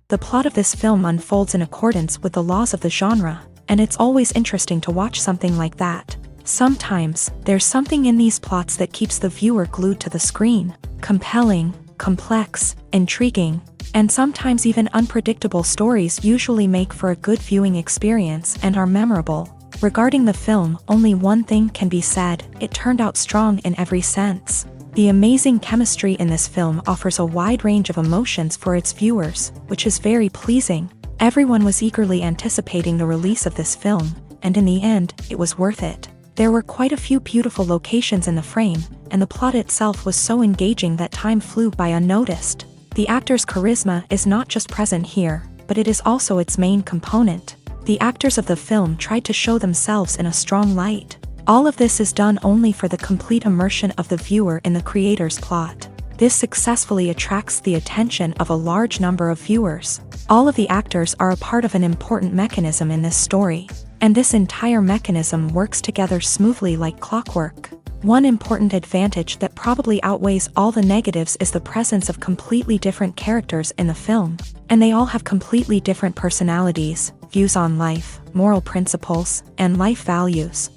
The plot of this film unfolds in accordance with the laws of the genre, and it's always interesting to watch something like that. Sometimes, there's something in these plots that keeps the viewer glued to the screen. Compelling, complex, intriguing, and sometimes even unpredictable stories usually make for a good viewing experience and are memorable. Regarding the film, only one thing can be said: it turned out strong in every sense. The amazing chemistry in this film offers a wide range of emotions for its viewers, which is very pleasing. Everyone was eagerly anticipating the release of this film, and in the end, it was worth it. There were quite a few beautiful locations in the frame, and the plot itself was so engaging that time flew by unnoticed. The actor's charisma is not just present here, but it is also its main component. The actors of the film tried to show themselves in a strong light. All of this is done only for the complete immersion of the viewer in the creator's plot. This successfully attracts the attention of a large number of viewers. All of the actors are a part of an important mechanism in this story, and this entire mechanism works together smoothly like clockwork. One important advantage that probably outweighs all the negatives is the presence of completely different characters in the film, and they all have completely different personalities, views on life, moral principles, and life values.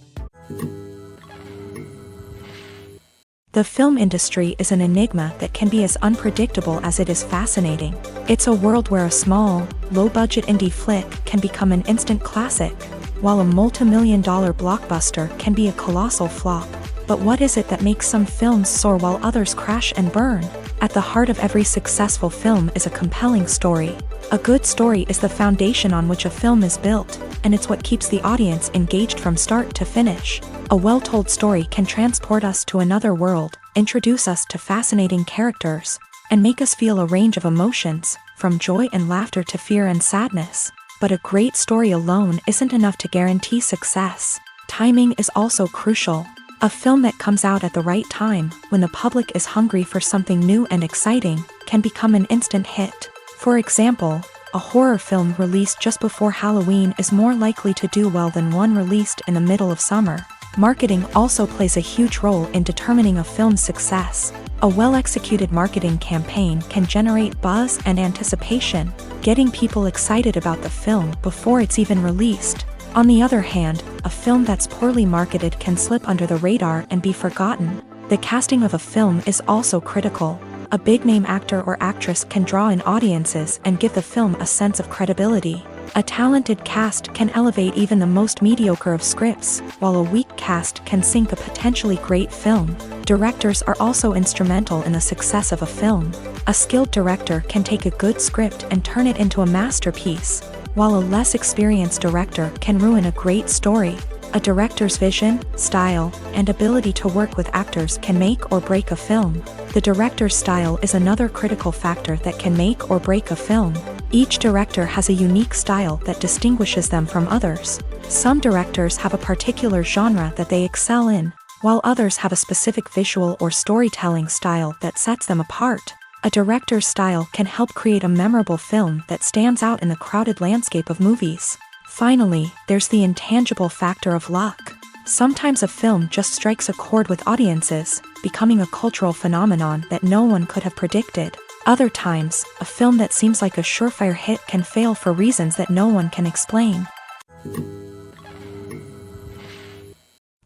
The film industry is an enigma that can be as unpredictable as it is fascinating. It's a world where a small, low-budget indie flick can become an instant classic, while a multi-million-dollar blockbuster can be a colossal flop. But what is it that makes some films soar while others crash and burn? At the heart of every successful film is a compelling story. A good story is the foundation on which a film is built, and it's what keeps the audience engaged from start to finish. A well-told story can transport us to another world, introduce us to fascinating characters, and make us feel a range of emotions, from joy and laughter to fear and sadness. But a great story alone isn't enough to guarantee success. Timing is also crucial. A film that comes out at the right time, when the public is hungry for something new and exciting, can become an instant hit. For example, a horror film released just before Halloween is more likely to do well than one released in the middle of summer. Marketing also plays a huge role in determining a film's success. A well-executed marketing campaign can generate buzz and anticipation, getting people excited about the film before it's even released. On the other hand, a film that's poorly marketed can slip under the radar and be forgotten. The casting of a film is also critical. A big-name actor or actress can draw in audiences and give the film a sense of credibility. A talented cast can elevate even the most mediocre of scripts, while a weak cast can sink a potentially great film. Directors are also instrumental in the success of a film. A skilled director can take a good script and turn it into a masterpiece, while a less experienced director can ruin a great story. A director's vision, style, and ability to work with actors can make or break a film. The director's style is another critical factor that can make or break a film. Each director has a unique style that distinguishes them from others. Some directors have a particular genre that they excel in, while others have a specific visual or storytelling style that sets them apart. A director's style can help create a memorable film that stands out in the crowded landscape of movies. Finally, there's the intangible factor of luck. Sometimes a film just strikes a chord with audiences, becoming a cultural phenomenon that no one could have predicted. Other times, a film that seems like a surefire hit can fail for reasons that no one can explain.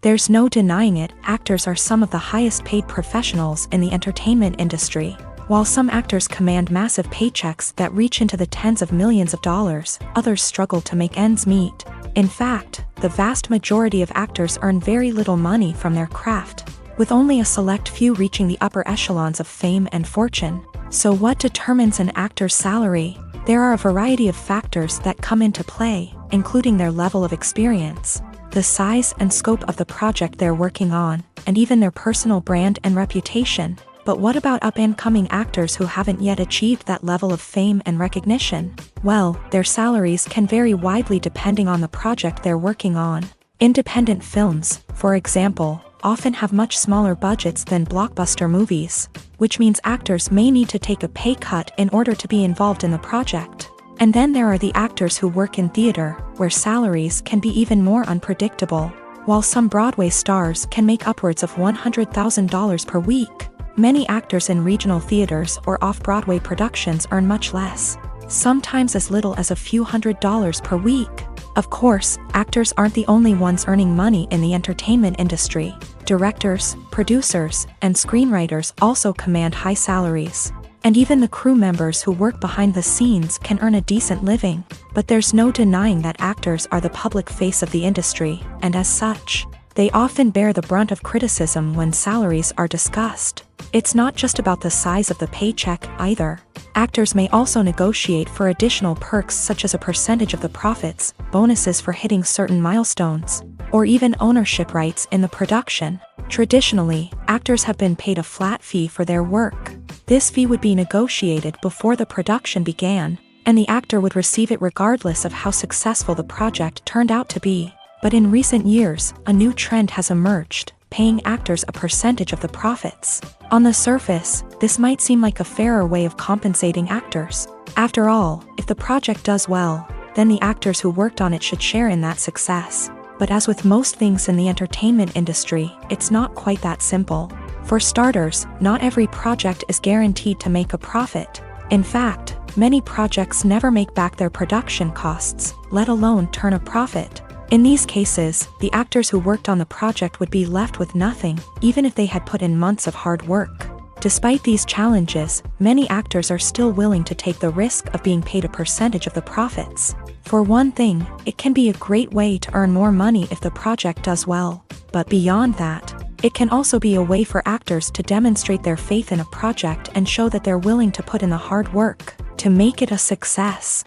There's no denying it, actors are some of the highest paid professionals in the entertainment industry. While some actors command massive paychecks that reach into the tens of millions of dollars, others struggle to make ends meet. In fact, the vast majority of actors earn very little money from their craft, with only a select few reaching the upper echelons of fame and fortune. So what determines an actor's salary? There are a variety of factors that come into play, including their level of experience, the size and scope of the project they're working on, and even their personal brand and reputation. But what about up-and-coming actors who haven't yet achieved that level of fame and recognition? Well, their salaries can vary widely depending on the project they're working on. Independent films, for example, often have much smaller budgets than blockbuster movies, which means actors may need to take a pay cut in order to be involved in the project. And then there are the actors who work in theater, where salaries can be even more unpredictable. While some Broadway stars can make upwards of $100,000 per week, many actors in regional theaters or off-Broadway productions earn much less. sometimes as little as a few $100s per week. Of course, actors aren't the only ones earning money in the entertainment industry. Directors, producers, and screenwriters also command high salaries. And even the crew members who work behind the scenes can earn a decent living. But there's no denying that actors are the public face of the industry, and as such, they often bear the brunt of criticism when salaries are discussed. It's not just about the size of the paycheck either. Actors may also negotiate for additional perks such as a percentage of the profits, bonuses for hitting certain milestones, or even ownership rights in the production. Traditionally, actors have been paid a flat fee for their work. This fee would be negotiated before the production began, and the actor would receive it regardless of how successful the project turned out to be. But in recent years, a new trend has emerged, paying actors a percentage of the profits. On the surface, this might seem like a fairer way of compensating actors. After all, if the project does well, then the actors who worked on it should share in that success. But as with most things in the entertainment industry, it's not quite that simple. For starters, not every project is guaranteed to make a profit. In fact, many projects never make back their production costs, let alone turn a profit. In these cases, the actors who worked on the project would be left with nothing, even if they had put in months of hard work. Despite these challenges, many actors are still willing to take the risk of being paid a percentage of the profits. For one thing, it can be a great way to earn more money if the project does well. But beyond that, it can also be a way for actors to demonstrate their faith in a project and show that they're willing to put in the hard work to make it a success.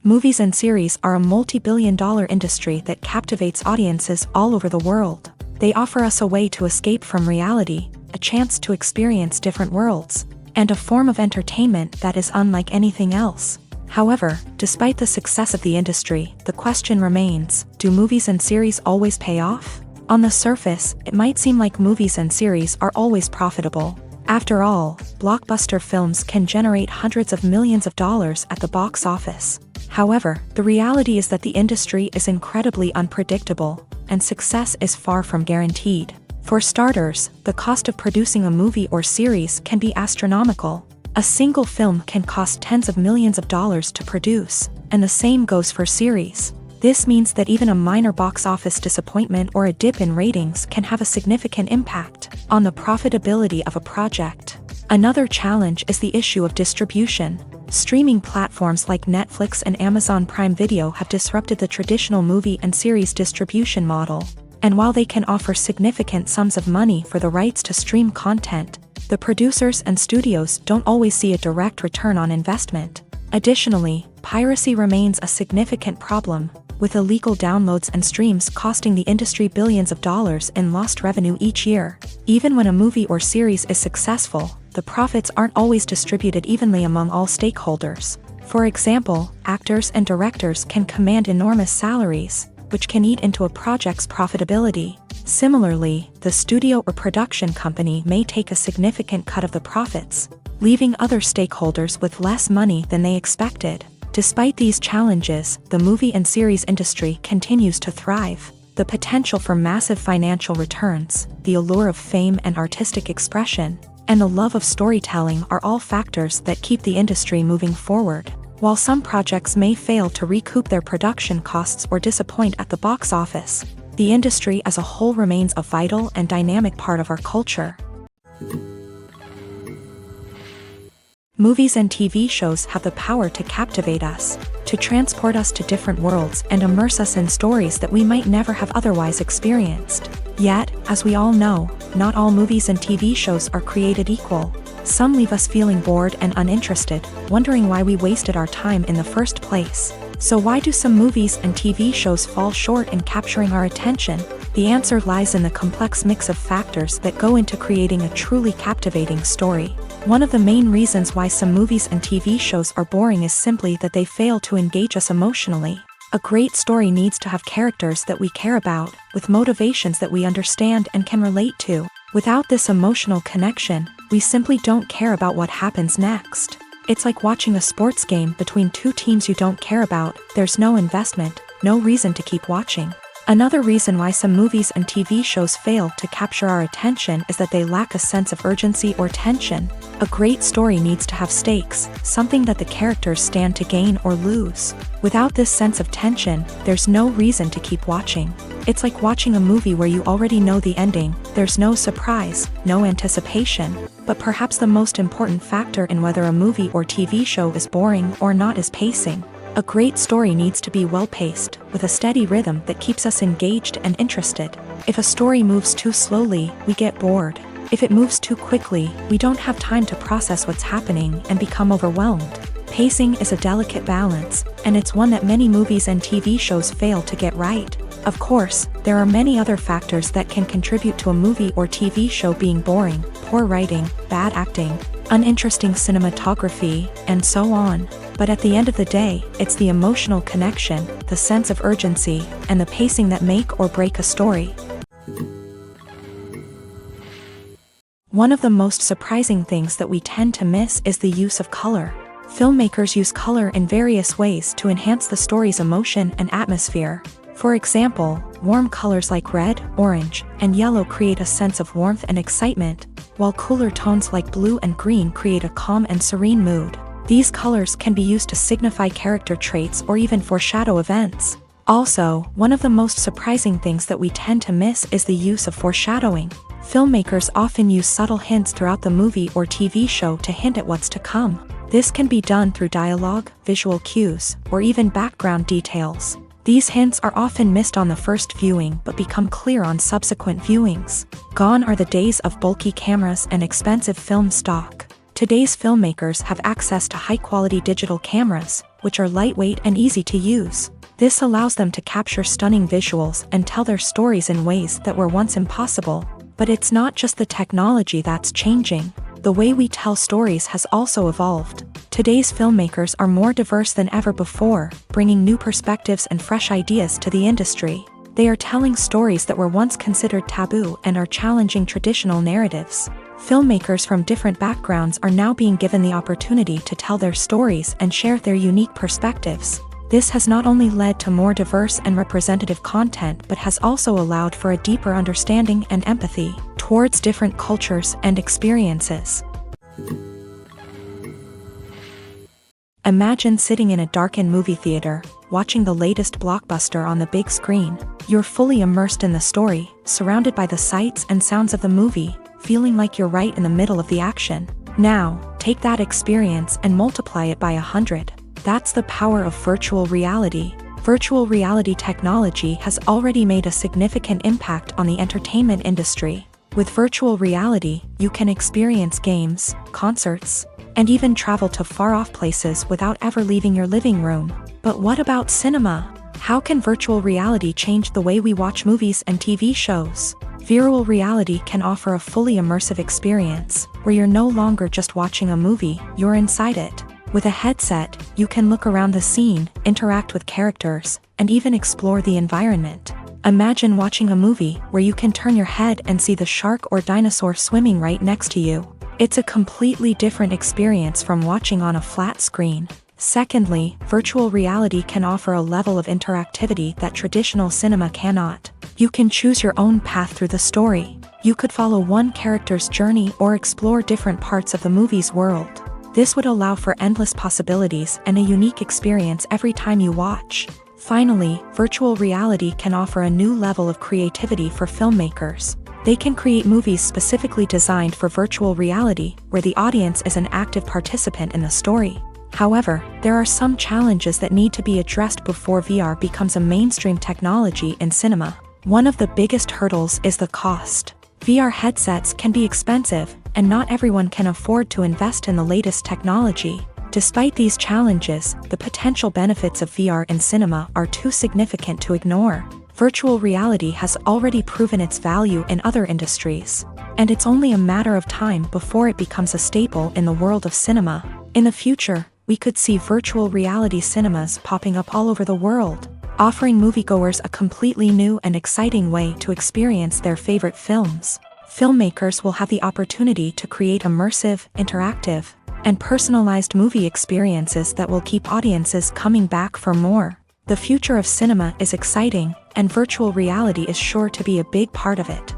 Movies and series are a multi-billion-dollar industry that captivates audiences all over the world. They offer us a way to escape from reality, a chance to experience different worlds, and a form of entertainment that is unlike anything else. However, despite the success of the industry, the question remains, do movies and series always pay off? On the surface, it might seem like movies and series are always profitable. After all, blockbuster films can generate hundreds of millions of dollars at the box office. However, the reality is that the industry is incredibly unpredictable, and success is far from guaranteed. For starters, the cost of producing a movie or series can be astronomical. A single film can cost tens of millions of dollars to produce, and the same goes for series. This means that even a minor box office disappointment or a dip in ratings can have a significant impact on the profitability of a project. Another challenge is the issue of distribution. Streaming platforms like Netflix and Amazon Prime Video have disrupted the traditional movie and series distribution model. And while they can offer significant sums of money for the rights to stream content, the producers and studios don't always see a direct return on investment. Additionally, piracy remains a significant problem, with illegal downloads and streams costing the industry billions of dollars in lost revenue each year. Even when a movie or series is successful, the profits aren't always distributed evenly among all stakeholders. For example, actors and directors can command enormous salaries, which can eat into a project's profitability. Similarly, the studio or production company may take a significant cut of the profits, leaving other stakeholders with less money than they expected. Despite these challenges, the movie and series industry continues to thrive. The potential for massive financial returns, the allure of fame and artistic expression, and the love of storytelling are all factors that keep the industry moving forward. While some projects may fail to recoup their production costs or disappoint at the box office, the industry as a whole remains a vital and dynamic part of our culture. Movies and TV shows have the power to captivate us, to transport us to different worlds and immerse us in stories that we might never have otherwise experienced. Yet, as we all know, not all movies and TV shows are created equal. Some leave us feeling bored and uninterested, wondering why we wasted our time in the first place. So why do some movies and TV shows fall short in capturing our attention? The answer lies in the complex mix of factors that go into creating a truly captivating story. One of the main reasons why some movies and TV shows are boring is simply that they fail to engage us emotionally. A great story needs to have characters that we care about, with motivations that we understand and can relate to. Without this emotional connection, we simply don't care about what happens next. It's like watching a sports game between two teams you don't care about. There's no investment, no reason to keep watching. Another reason why some movies and TV shows fail to capture our attention is that they lack a sense of urgency or tension. A great story needs to have stakes, something that the characters stand to gain or lose. Without this sense of tension, there's no reason to keep watching. It's like watching a movie where you already know the ending, there's no surprise, no anticipation. But perhaps the most important factor in whether a movie or TV show is boring or not is pacing. A great story needs to be well-paced, with a steady rhythm that keeps us engaged and interested. If a story moves too slowly, we get bored. If it moves too quickly, we don't have time to process what's happening and become overwhelmed. Pacing is a delicate balance, and it's one that many movies and TV shows fail to get right. Of course, there are many other factors that can contribute to a movie or TV show being boring: poor writing, bad acting, uninteresting cinematography, and so on. But at the end of the day, it's the emotional connection, the sense of urgency, and the pacing that make or break a story. One of the most surprising things that we tend to miss is the use of color. Filmmakers use color in various ways to enhance the story's emotion and atmosphere. For example, warm colors like red, orange, and yellow create a sense of warmth and excitement, while cooler tones like blue and green create a calm and serene mood. These colors can be used to signify character traits or even foreshadow events. Also, one of the most surprising things that we tend to miss is the use of foreshadowing. Filmmakers often use subtle hints throughout the movie or TV show to hint at what's to come. This can be done through dialogue, visual cues, or even background details. These hints are often missed on the first viewing but become clear on subsequent viewings. Gone are the days of bulky cameras and expensive film stock. Today's filmmakers have access to high-quality digital cameras, which are lightweight and easy to use. This allows them to capture stunning visuals and tell their stories in ways that were once impossible. But it's not just the technology that's changing. The way we tell stories has also evolved. Today's filmmakers are more diverse than ever before, bringing new perspectives and fresh ideas to the industry. They are telling stories that were once considered taboo and are challenging traditional narratives. Filmmakers from different backgrounds are now being given the opportunity to tell their stories and share their unique perspectives. This has not only led to more diverse and representative content but has also allowed for a deeper understanding and empathy towards different cultures and experiences. Imagine sitting in a darkened movie theater, watching the latest blockbuster on the big screen. You're fully immersed in the story, surrounded by the sights and sounds of the movie, feeling like you're right in the middle of the action. Now, take that experience and multiply it by 100. That's the power of virtual reality. Virtual reality technology has already made a significant impact on the entertainment industry. With virtual reality, you can experience games, concerts, and even travel to far-off places without ever leaving your living room. But what about cinema? How can virtual reality change the way we watch movies and TV shows? Virtual reality can offer a fully immersive experience, where you're no longer just watching a movie, you're inside it. With a headset, you can look around the scene, interact with characters, and even explore the environment. Imagine watching a movie where you can turn your head and see the shark or dinosaur swimming right next to you. It's a completely different experience from watching on a flat screen. Secondly, virtual reality can offer a level of interactivity that traditional cinema cannot. You can choose your own path through the story. You could follow one character's journey or explore different parts of the movie's world. This would allow for endless possibilities and a unique experience every time you watch. Finally, virtual reality can offer a new level of creativity for filmmakers. They can create movies specifically designed for virtual reality, where the audience is an active participant in the story. However, there are some challenges that need to be addressed before VR becomes a mainstream technology in cinema. One of the biggest hurdles is the cost. VR headsets can be expensive, and not everyone can afford to invest in the latest technology. Despite these challenges, the potential benefits of VR in cinema are too significant to ignore. Virtual reality has already proven its value in other industries, and it's only a matter of time before it becomes a staple in the world of cinema. In the future, we could see virtual reality cinemas popping up all over the world, offering moviegoers a completely new and exciting way to experience their favorite films. Filmmakers will have the opportunity to create immersive, interactive, and personalized movie experiences that will keep audiences coming back for more. The future of cinema is exciting, and virtual reality is sure to be a big part of it.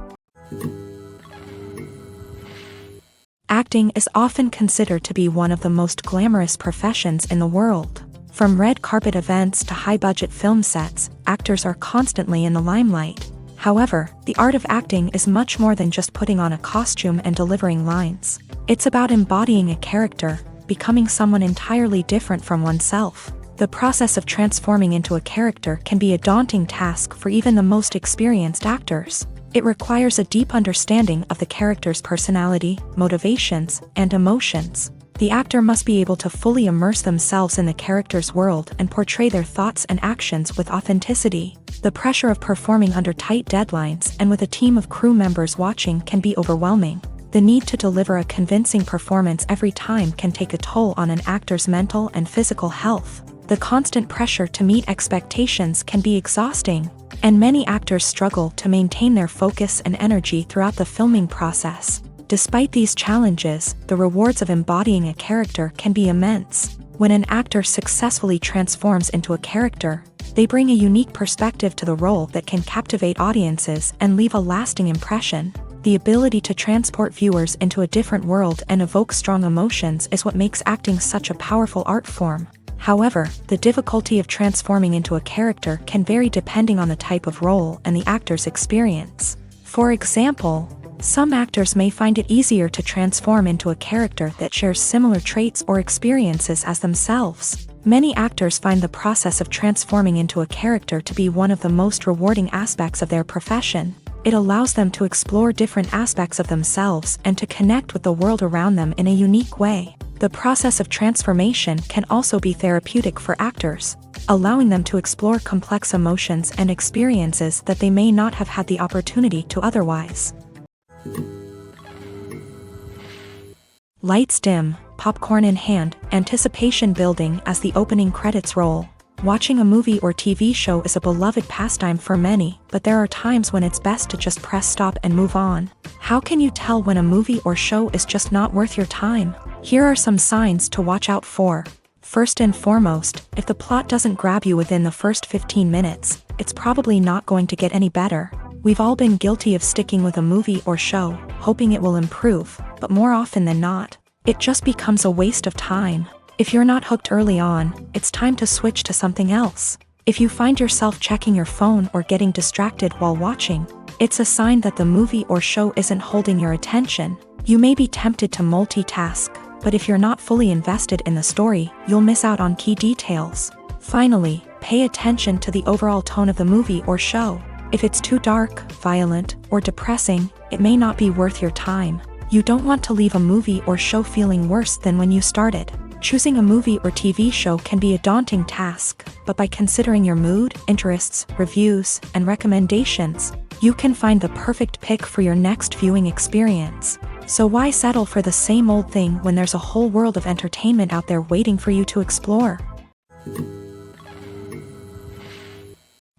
Acting is often considered to be one of the most glamorous professions in the world. From red carpet events to high-budget film sets, actors are constantly in the limelight. However, the art of acting is much more than just putting on a costume and delivering lines. It's about embodying a character, becoming someone entirely different from oneself. The process of transforming into a character can be a daunting task for even the most experienced actors. It requires a deep understanding of the character's personality, motivations, and emotions. The actor must be able to fully immerse themselves in the character's world and portray their thoughts and actions with authenticity. The pressure of performing under tight deadlines and with a team of crew members watching can be overwhelming. The need to deliver a convincing performance every time can take a toll on an actor's mental and physical health. The constant pressure to meet expectations can be exhausting, and many actors struggle to maintain their focus and energy throughout the filming process. Despite these challenges, the rewards of embodying a character can be immense. When an actor successfully transforms into a character, they bring a unique perspective to the role that can captivate audiences and leave a lasting impression. The ability to transport viewers into a different world and evoke strong emotions is what makes acting such a powerful art form. However, the difficulty of transforming into a character can vary depending on the type of role and the actor's experience. For example, some actors may find it easier to transform into a character that shares similar traits or experiences as themselves. Many actors find the process of transforming into a character to be one of the most rewarding aspects of their profession. It allows them to explore different aspects of themselves and to connect with the world around them in a unique way. The process of transformation can also be therapeutic for actors, allowing them to explore complex emotions and experiences that they may not have had the opportunity to otherwise. Lights dim, popcorn in hand, anticipation building as the opening credits roll. Watching a movie or TV show is a beloved pastime for many, but there are times when it's best to just press stop and move on. How can you tell when a movie or show is just not worth your time? Here are some signs to watch out for. First and foremost, if the plot doesn't grab you within the first 15 minutes, it's probably not going to get any better. We've all been guilty of sticking with a movie or show, hoping it will improve, but more often than not, it just becomes a waste of time. If you're not hooked early on, it's time to switch to something else. If you find yourself checking your phone or getting distracted while watching, it's a sign that the movie or show isn't holding your attention. You may be tempted to multitask, but if you're not fully invested in the story, you'll miss out on key details. Finally, pay attention to the overall tone of the movie or show. If it's too dark, violent, or depressing, it may not be worth your time. You don't want to leave a movie or show feeling worse than when you started. Choosing a movie or TV show can be a daunting task, but by considering your mood, interests, reviews, and recommendations, you can find the perfect pick for your next viewing experience. So why settle for the same old thing when there's a whole world of entertainment out there waiting for you to explore?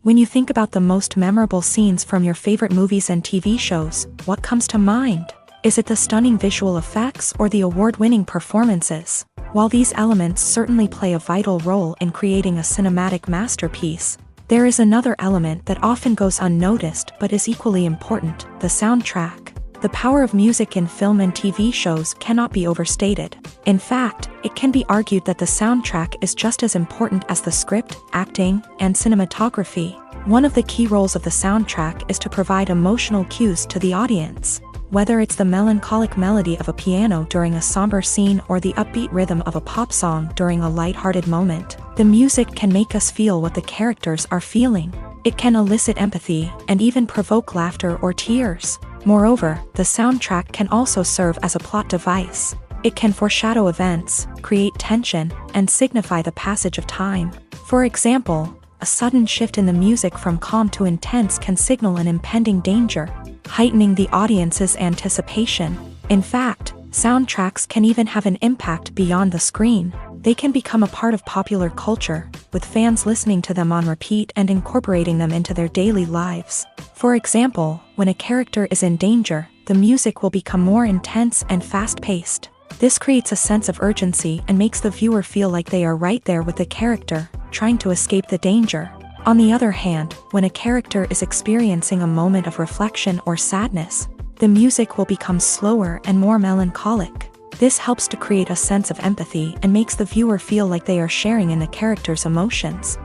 When you think about the most memorable scenes from your favorite movies and TV shows, what comes to mind? Is it the stunning visual effects or the award-winning performances? While these elements certainly play a vital role in creating a cinematic masterpiece, there is another element that often goes unnoticed but is equally important: the soundtrack. The power of music in film and TV shows cannot be overstated. In fact, it can be argued that the soundtrack is just as important as the script, acting, and cinematography. One of the key roles of the soundtrack is to provide emotional cues to the audience. Whether it's the melancholic melody of a piano during a somber scene or the upbeat rhythm of a pop song during a lighthearted moment, the music can make us feel what the characters are feeling. It can elicit empathy and even provoke laughter or tears. Moreover, the soundtrack can also serve as a plot device. It can foreshadow events, create tension, and signify the passage of time. For example, a sudden shift in the music from calm to intense can signal an impending danger, heightening the audience's anticipation. In fact, soundtracks can even have an impact beyond the screen. They can become a part of popular culture, with fans listening to them on repeat and incorporating them into their daily lives. For example, when a character is in danger, the music will become more intense and fast-paced. This creates a sense of urgency and makes the viewer feel like they are right there with the character, trying to escape the danger. On the other hand, when a character is experiencing a moment of reflection or sadness, The music will become slower and more melancholic. This helps to create a sense of empathy and makes the viewer feel like they are sharing in the character's emotions.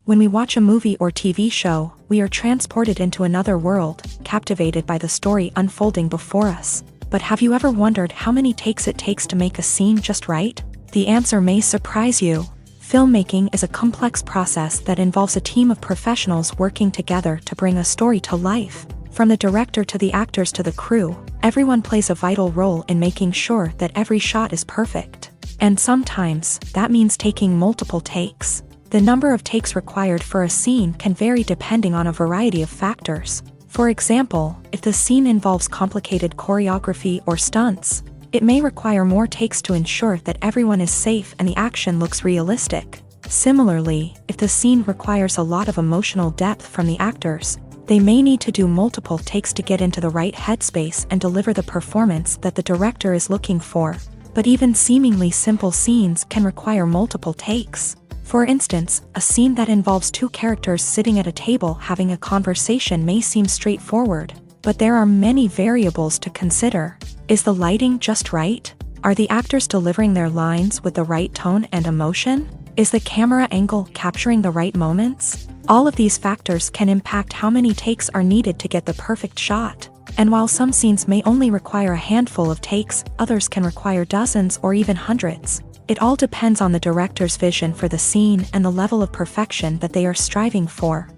When we watch a movie or TV show, we are transported into another world, captivated by the story unfolding before us. But have you ever wondered how many takes it takes to make a scene just right? The answer may surprise you. Filmmaking is a complex process that involves a team of professionals working together to bring a story to life. From the director to the actors to the crew, everyone plays a vital role in making sure that every shot is perfect. And sometimes, that means taking multiple takes. The number of takes required for a scene can vary depending on a variety of factors. For example, if the scene involves complicated choreography or stunts, it may require more takes to ensure that everyone is safe and the action looks realistic. Similarly, if the scene requires a lot of emotional depth from the actors, they may need to do multiple takes to get into the right headspace and deliver the performance that the director is looking for. But even seemingly simple scenes can require multiple takes. For instance, a scene that involves two characters sitting at a table having a conversation may seem straightforward, but there are many variables to consider. Is the lighting just right? Are the actors delivering their lines with the right tone and emotion? Is the camera angle capturing the right moments? All of these factors can impact how many takes are needed to get the perfect shot. And while some scenes may only require a handful of takes, others can require dozens or even hundreds. It all depends on the director's vision for the scene and the level of perfection that they are striving for.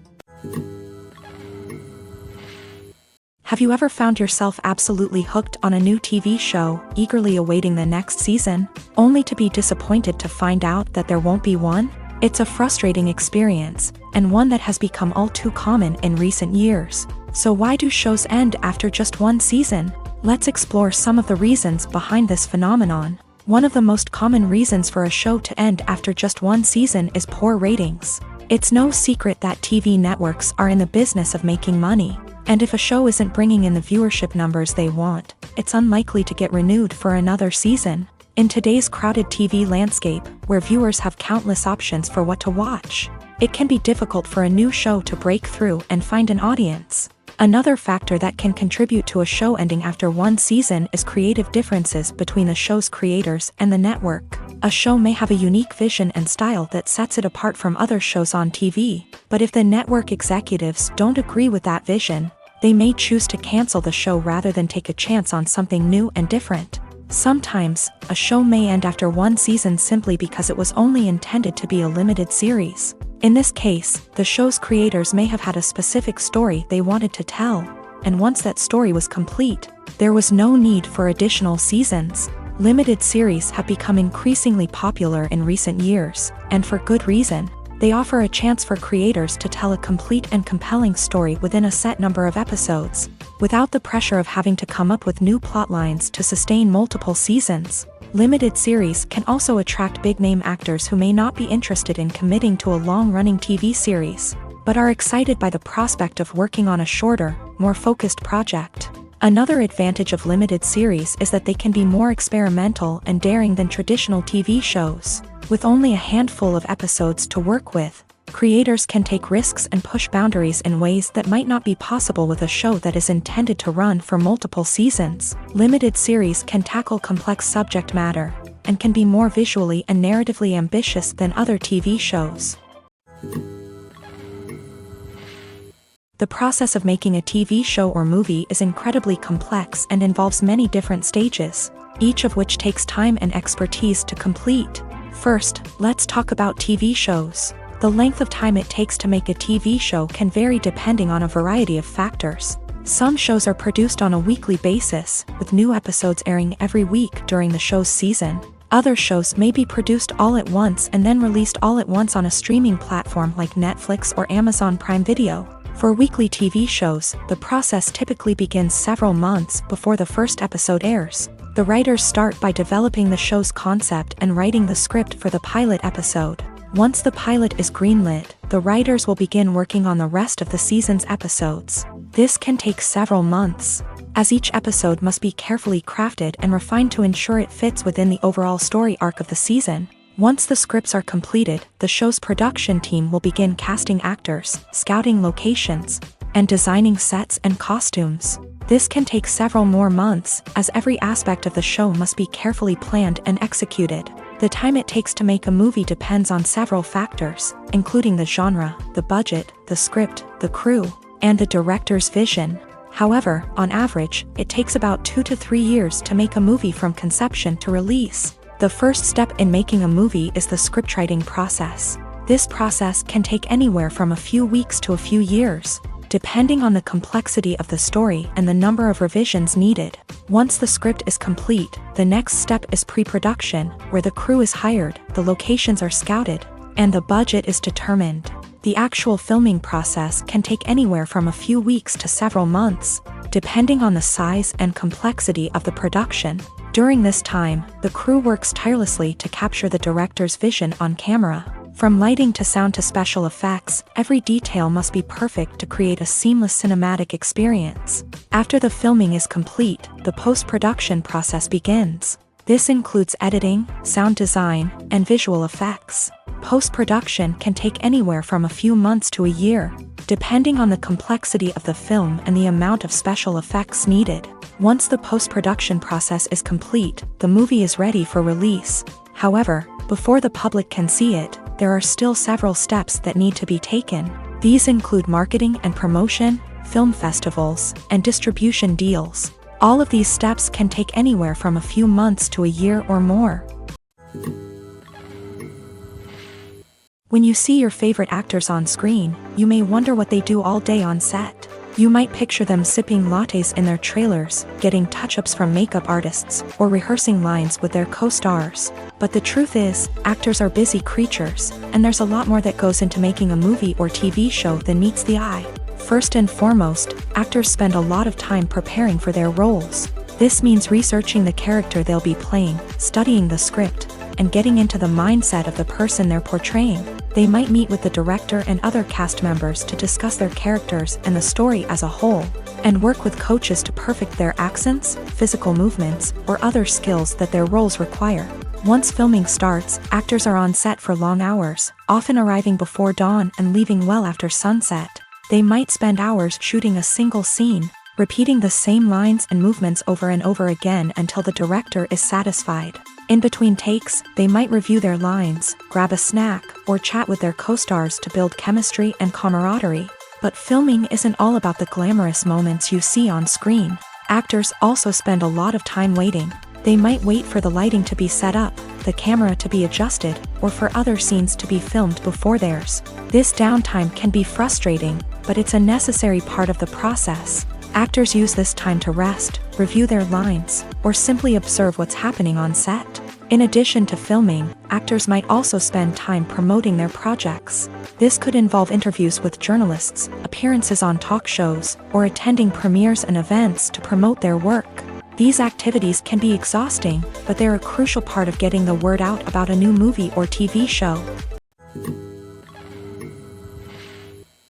Have you ever found yourself absolutely hooked on a new TV show, eagerly awaiting the next season, only to be disappointed to find out that there won't be one? It's a frustrating experience, and one that has become all too common in recent years. So why do shows end after just one season? Let's explore some of the reasons behind this phenomenon. One of the most common reasons for a show to end after just one season is poor ratings. It's no secret that TV networks are in the business of making money, and if a show isn't bringing in the viewership numbers they want, it's unlikely to get renewed for another season. In today's crowded TV landscape, where viewers have countless options for what to watch, it can be difficult for a new show to break through and find an audience. Another factor that can contribute to a show ending after one season is creative differences between the show's creators and the network. A show may have a unique vision and style that sets it apart from other shows on TV, but if the network executives don't agree with that vision, they may choose to cancel the show rather than take a chance on something new and different. Sometimes, a show may end after one season simply because it was only intended to be a limited series. In this case, the show's creators may have had a specific story they wanted to tell, and once that story was complete, there was no need for additional seasons. Limited series have become increasingly popular in recent years, and for good reason. They offer a chance for creators to tell a complete and compelling story within a set number of episodes, without the pressure of having to come up with new plot lines to sustain multiple seasons. Limited series can also attract big-name actors who may not be interested in committing to a long-running TV series, but are excited by the prospect of working on a shorter, more focused project. Another advantage of limited series is that they can be more experimental and daring than traditional TV shows. With only a handful of episodes to work with, creators can take risks and push boundaries in ways that might not be possible with a show that is intended to run for multiple seasons. Limited series can tackle complex subject matter, and can be more visually and narratively ambitious than other TV shows. The process of making a TV show or movie is incredibly complex and involves many different stages, each of which takes time and expertise to complete. First, let's talk about TV shows. The length of time it takes to make a TV show can vary depending on a variety of factors. Some shows are produced on a weekly basis, with new episodes airing every week during the show's season. Other shows may be produced all at once and then released all at once on a streaming platform like Netflix or Amazon Prime Video. For weekly TV shows, the process typically begins several months before the first episode airs. The writers start by developing the show's concept and writing the script for the pilot episode. Once the pilot is greenlit, the writers will begin working on the rest of the season's episodes. This can take several months, as each episode must be carefully crafted and refined to ensure it fits within the overall story arc of the season. Once the scripts are completed, the show's production team will begin casting actors, scouting locations, and designing sets and costumes. This can take several more months, as every aspect of the show must be carefully planned and executed. The time it takes to make a movie depends on several factors, including the genre, the budget, the script, the crew, and the director's vision. However, on average, it takes about 2 to 3 years to make a movie from conception to release. The first step in making a movie is the scriptwriting process. This process can take anywhere from a few weeks to a few years, depending on the complexity of the story and the number of revisions needed. Once the script is complete, the next step is pre-production, where the crew is hired, the locations are scouted, and the budget is determined. The actual filming process can take anywhere from a few weeks to several months, depending on the size and complexity of the production. During this time, the crew works tirelessly to capture the director's vision on camera. From lighting to sound to special effects, every detail must be perfect to create a seamless cinematic experience. After the filming is complete, the post-production process begins. This includes editing, sound design, and visual effects. Post-production can take anywhere from a few months to a year, depending on the complexity of the film and the amount of special effects needed. Once the post-production process is complete, the movie is ready for release. However, before the public can see it, there are still several steps that need to be taken. These include marketing and promotion, film festivals, and distribution deals. All of these steps can take anywhere from a few months to a year or more. When you see your favorite actors on screen, you may wonder what they do all day on set. You might picture them sipping lattes in their trailers, getting touch-ups from makeup artists, or rehearsing lines with their co-stars. But the truth is, actors are busy creatures, and there's a lot more that goes into making a movie or TV show than meets the eye. First and foremost, actors spend a lot of time preparing for their roles. This means researching the character they'll be playing, studying the script, and getting into the mindset of the person they're portraying. They might meet with the director and other cast members to discuss their characters and the story as a whole, and work with coaches to perfect their accents, physical movements, or other skills that their roles require. Once filming starts, actors are on set for long hours, often arriving before dawn and leaving well after sunset. They might spend hours shooting a single scene, repeating the same lines and movements over and over again until the director is satisfied. In between takes, they might review their lines, grab a snack, or chat with their co-stars to build chemistry and camaraderie. But filming isn't all about the glamorous moments you see on screen. Actors also spend a lot of time waiting. They might wait for the lighting to be set up, the camera to be adjusted, or for other scenes to be filmed before theirs. This downtime can be frustrating, but it's a necessary part of the process. Actors use this time to rest, review their lines, or simply observe what's happening on set. In addition to filming, actors might also spend time promoting their projects. This could involve interviews with journalists, appearances on talk shows, or attending premieres and events to promote their work. These activities can be exhausting, but they're a crucial part of getting the word out about a new movie or TV show.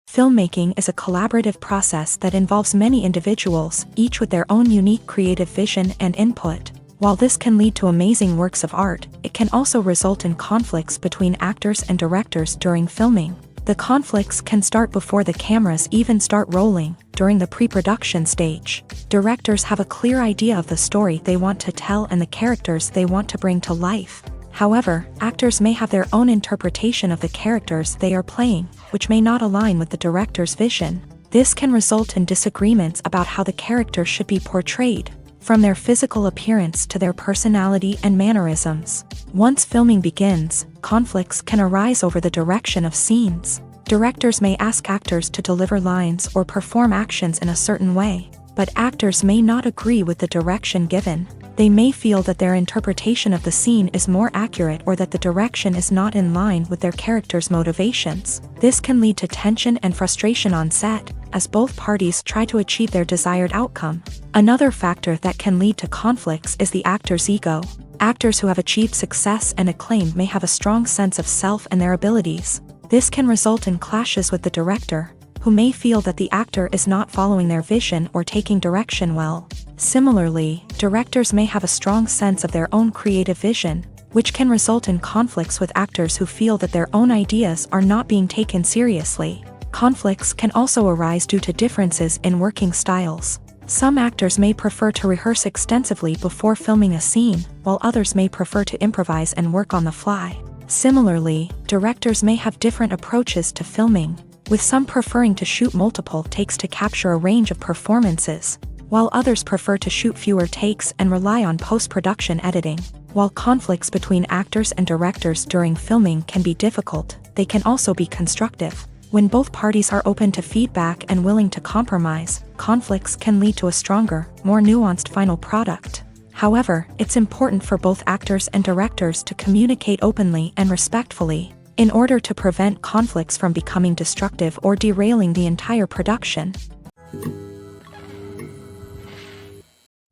Filmmaking is a collaborative process that involves many individuals, each with their own unique creative vision and input. While this can lead to amazing works of art, it can also result in conflicts between actors and directors during filming. The conflicts can start before the cameras even start rolling, during the pre-production stage. Directors have a clear idea of the story they want to tell and the characters they want to bring to life. However, actors may have their own interpretation of the characters they are playing, which may not align with the director's vision. This can result in disagreements about how the character should be portrayed, from their physical appearance to their personality and mannerisms. Once filming begins, conflicts can arise over the direction of scenes. Directors may ask actors to deliver lines or perform actions in a certain way, but actors may not agree with the direction given. They may feel that their interpretation of the scene is more accurate or that the direction is not in line with their character's motivations. This can lead to tension and frustration on set, as both parties try to achieve their desired outcome. Another factor that can lead to conflicts is the actor's ego. Actors who have achieved success and acclaim may have a strong sense of self and their abilities. This can result in clashes with the director, who may feel that the actor is not following their vision or taking direction well. Similarly, directors may have a strong sense of their own creative vision, which can result in conflicts with actors who feel that their own ideas are not being taken seriously. Conflicts can also arise due to differences in working styles. Some actors may prefer to rehearse extensively before filming a scene, while others may prefer to improvise and work on the fly. Similarly, directors may have different approaches to filming, with some preferring to shoot multiple takes to capture a range of performances, while others prefer to shoot fewer takes and rely on post-production editing. While conflicts between actors and directors during filming can be difficult, they can also be constructive. When both parties are open to feedback and willing to compromise, conflicts can lead to a stronger, more nuanced final product. However, it's important for both actors and directors to communicate openly and respectfully, in order to prevent conflicts from becoming destructive or derailing the entire production.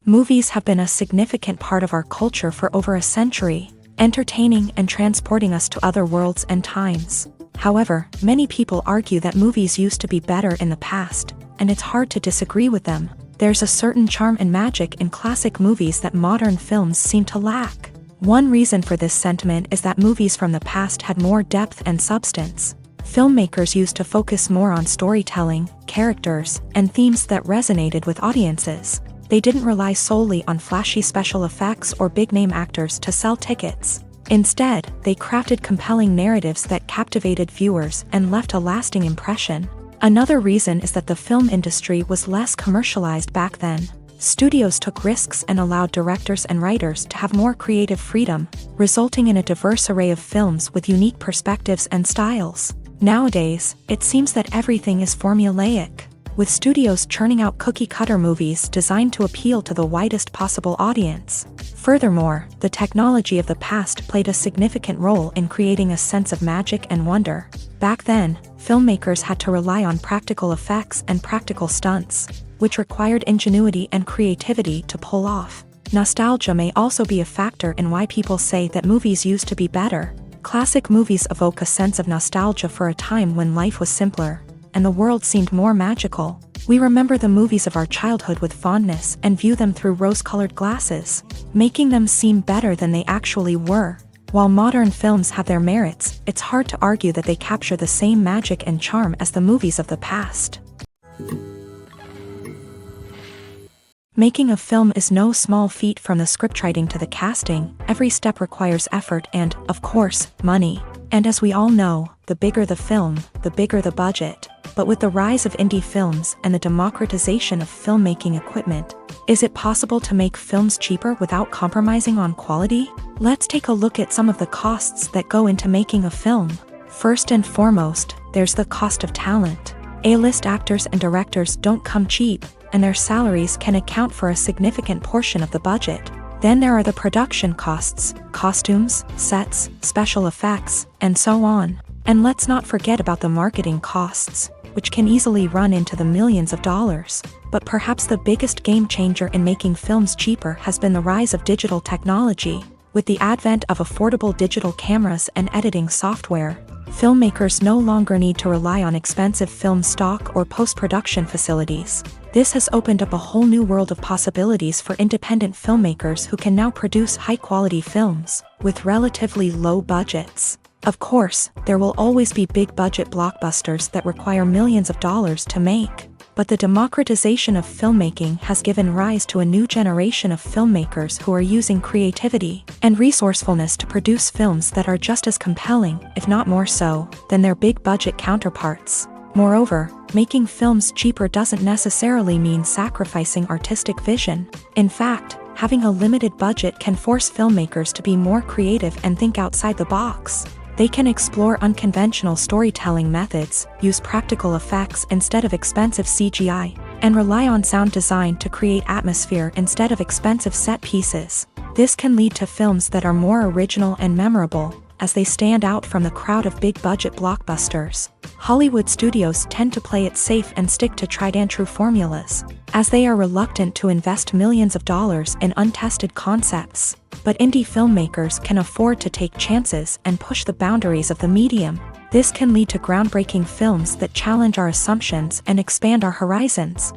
Movies have been a significant part of our culture for over a century, entertaining and transporting us to other worlds and times. However, many people argue that movies used to be better in the past, and it's hard to disagree with them. There's a certain charm and magic in classic movies that modern films seem to lack. One reason for this sentiment is that movies from the past had more depth and substance. Filmmakers used to focus more on storytelling, characters, and themes that resonated with audiences. They didn't rely solely on flashy special effects or big-name actors to sell tickets. Instead, they crafted compelling narratives that captivated viewers and left a lasting impression. Another reason is that the film industry was less commercialized back then. Studios took risks and allowed directors and writers to have more creative freedom, resulting in a diverse array of films with unique perspectives and styles. Nowadays, it seems that everything is formulaic, with studios churning out cookie-cutter movies designed to appeal to the widest possible audience. Furthermore, the technology of the past played a significant role in creating a sense of magic and wonder. Back then, filmmakers had to rely on practical effects and practical stunts, which required ingenuity and creativity to pull off. Nostalgia may also be a factor in why people say that movies used to be better. Classic movies evoke a sense of nostalgia for a time when life was simpler, and the world seemed more magical. We remember the movies of our childhood with fondness and view them through rose-colored glasses, making them seem better than they actually were. While modern films have their merits, it's hard to argue that they capture the same magic and charm as the movies of the past. Making a film is no small feat. From the scriptwriting to the casting, every step requires effort and, of course, money. And as we all know, the bigger the film, the bigger the budget. But with the rise of indie films and the democratization of filmmaking equipment, is it possible to make films cheaper without compromising on quality? Let's take a look at some of the costs that go into making a film. First and foremost, there's the cost of talent. A-list actors and directors don't come cheap, and their salaries can account for a significant portion of the budget. Then there are the production costs, costumes, sets, special effects, and so on. And let's not forget about the marketing costs, which can easily run into the millions of dollars. But perhaps the biggest game changer in making films cheaper has been the rise of digital technology. With the advent of affordable digital cameras and editing software, filmmakers no longer need to rely on expensive film stock or post-production facilities. This has opened up a whole new world of possibilities for independent filmmakers who can now produce high-quality films with relatively low budgets. Of course, there will always be big-budget blockbusters that require millions of dollars to make. But the democratization of filmmaking has given rise to a new generation of filmmakers who are using creativity and resourcefulness to produce films that are just as compelling, if not more so, than their big-budget counterparts. Moreover, making films cheaper doesn't necessarily mean sacrificing artistic vision. In fact, having a limited budget can force filmmakers to be more creative and think outside the box. They can explore unconventional storytelling methods, use practical effects instead of expensive CGI, and rely on sound design to create atmosphere instead of expensive set pieces. This can lead to films that are more original and memorable, as they stand out from the crowd of big-budget blockbusters. Hollywood studios tend to play it safe and stick to tried-and-true formulas, as they are reluctant to invest millions of dollars in untested concepts. But indie filmmakers can afford to take chances and push the boundaries of the medium. This can lead to groundbreaking films that challenge our assumptions and expand our horizons.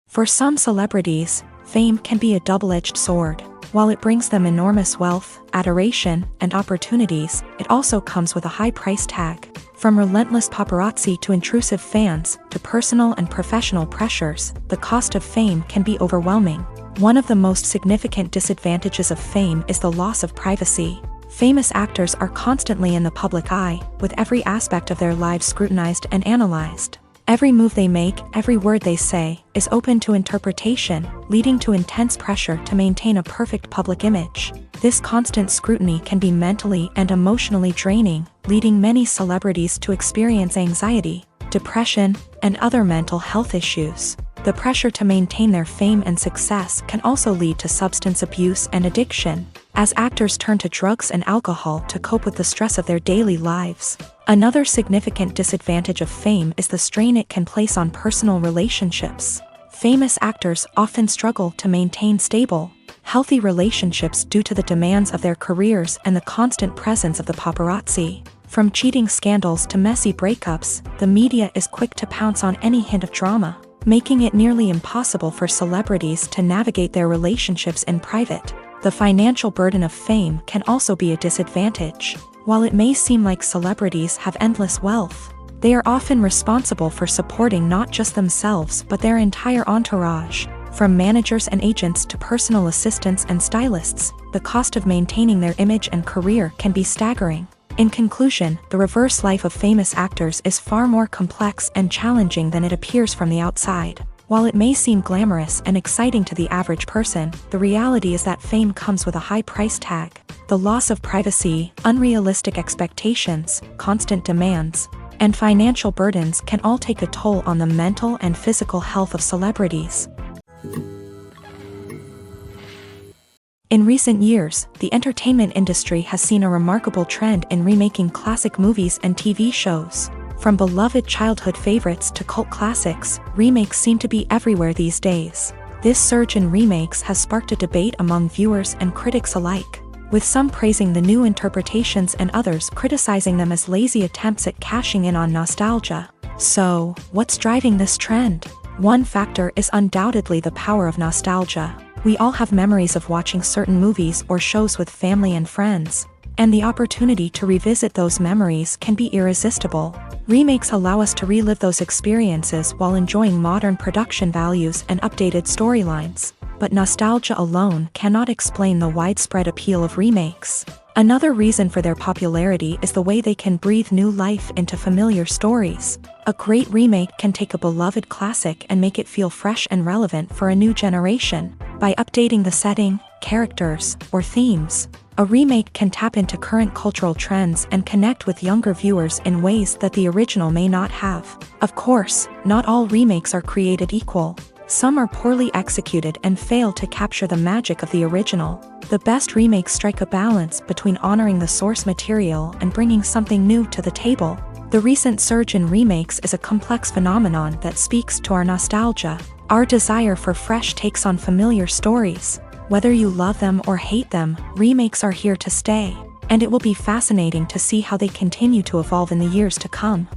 For some celebrities, fame can be a double-edged sword. While it brings them enormous wealth, adoration, and opportunities, it also comes with a high price tag. From relentless paparazzi to intrusive fans, to personal and professional pressures, the cost of fame can be overwhelming. One of the most significant disadvantages of fame is the loss of privacy. Famous actors are constantly in the public eye, with every aspect of their lives scrutinized and analyzed. Every move they make, every word they say, is open to interpretation, leading to intense pressure to maintain a perfect public image. This constant scrutiny can be mentally and emotionally draining, leading many celebrities to experience anxiety, depression, and other mental health issues. The pressure to maintain their fame and success can also lead to substance abuse and addiction, as actors turn to drugs and alcohol to cope with the stress of their daily lives. Another significant disadvantage of fame is the strain it can place on personal relationships. Famous actors often struggle to maintain stable, healthy relationships due to the demands of their careers and the constant presence of the paparazzi. From cheating scandals to messy breakups, the media is quick to pounce on any hint of drama, making it nearly impossible for celebrities to navigate their relationships in private. The financial burden of fame can also be a disadvantage. While it may seem like celebrities have endless wealth, they are often responsible for supporting not just themselves but their entire entourage. From managers and agents to personal assistants and stylists, the cost of maintaining their image and career can be staggering. In conclusion, the reverse life of famous actors is far more complex and challenging than it appears from the outside. While it may seem glamorous and exciting to the average person, the reality is that fame comes with a high price tag. The loss of privacy, unrealistic expectations, constant demands, and financial burdens can all take a toll on the mental and physical health of celebrities. In recent years, the entertainment industry has seen a remarkable trend in remaking classic movies and TV shows. From beloved childhood favorites to cult classics, remakes seem to be everywhere these days. This surge in remakes has sparked a debate among viewers and critics alike, with some praising the new interpretations and others criticizing them as lazy attempts at cashing in on nostalgia. So, what's driving this trend? One factor is undoubtedly the power of nostalgia. We all have memories of watching certain movies or shows with family and friends, and the opportunity to revisit those memories can be irresistible. Remakes allow us to relive those experiences while enjoying modern production values and updated storylines. But nostalgia alone cannot explain the widespread appeal of remakes. Another reason for their popularity is the way they can breathe new life into familiar stories. A great remake can take a beloved classic and make it feel fresh and relevant for a new generation. By updating the setting, characters, or themes, a remake can tap into current cultural trends and connect with younger viewers in ways that the original may not have. Of course, not all remakes are created equal. Some are poorly executed and fail to capture the magic of the original. The best remakes strike a balance between honoring the source material and bringing something new to the table. The recent surge in remakes is a complex phenomenon that speaks to our nostalgia, our desire for fresh takes on familiar stories. Whether you love them or hate them, remakes are here to stay, and it will be fascinating to see how they continue to evolve in the years to come.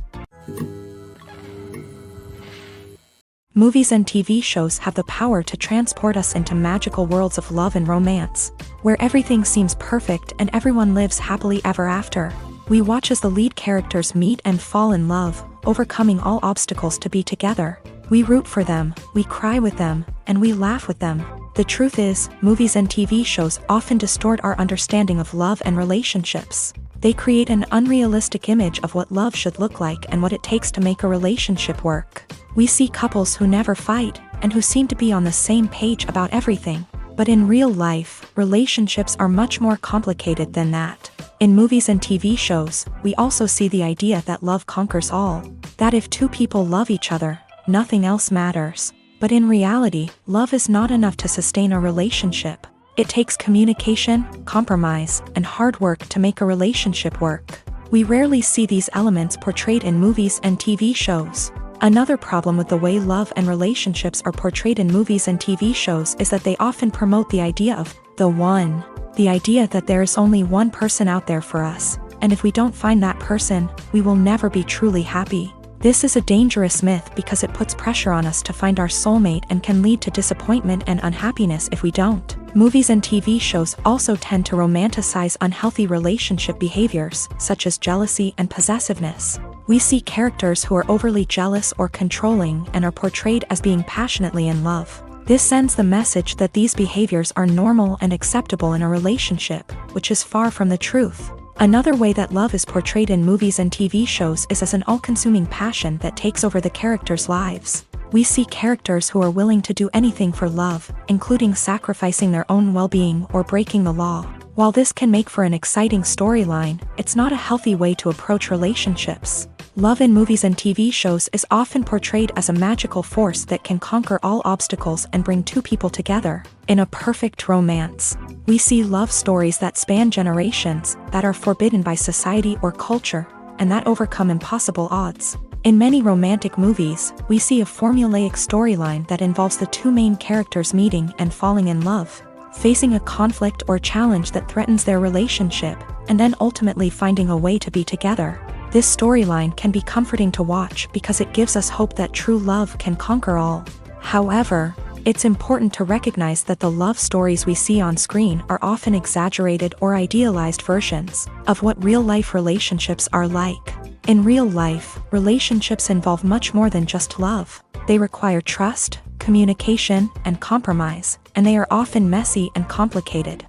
Movies and TV shows have the power to transport us into magical worlds of love and romance, where everything seems perfect and everyone lives happily ever after. We watch as the lead characters meet and fall in love, overcoming all obstacles to be together. We root for them, we cry with them, and we laugh with them. The truth is, movies and TV shows often distort our understanding of love and relationships. They create an unrealistic image of what love should look like and what it takes to make a relationship work. We see couples who never fight, and who seem to be on the same page about everything. But in real life, relationships are much more complicated than that. In movies and TV shows, we also see the idea that love conquers all. That if two people love each other, nothing else matters. But in reality, love is not enough to sustain a relationship. It takes communication, compromise, and hard work to make a relationship work. We rarely see these elements portrayed in movies and TV shows. Another problem with the way love and relationships are portrayed in movies and TV shows is that they often promote the idea of the one. The idea that there is only one person out there for us, and if we don't find that person, we will never be truly happy. This is a dangerous myth because it puts pressure on us to find our soulmate and can lead to disappointment and unhappiness if we don't. Movies and TV shows also tend to romanticize unhealthy relationship behaviors, such as jealousy and possessiveness. We see characters who are overly jealous or controlling and are portrayed as being passionately in love. This sends the message that these behaviors are normal and acceptable in a relationship, which is far from the truth. Another way that love is portrayed in movies and TV shows is as an all-consuming passion that takes over the characters' lives. We see characters who are willing to do anything for love, including sacrificing their own well-being or breaking the law. While this can make for an exciting storyline, it's not a healthy way to approach relationships. Love in movies and TV shows is often portrayed as a magical force that can conquer all obstacles and bring two people together. In a perfect romance, we see love stories that span generations, that are forbidden by society or culture, and that overcome impossible odds. In many romantic movies, we see a formulaic storyline that involves the two main characters meeting and falling in love, facing a conflict or challenge that threatens their relationship, and then ultimately finding a way to be together. This storyline can be comforting to watch because it gives us hope that true love can conquer all. However, it's important to recognize that the love stories we see on screen are often exaggerated or idealized versions of what real-life relationships are like. In real life, relationships involve much more than just love. They require trust, communication, and compromise, and they are often messy and complicated.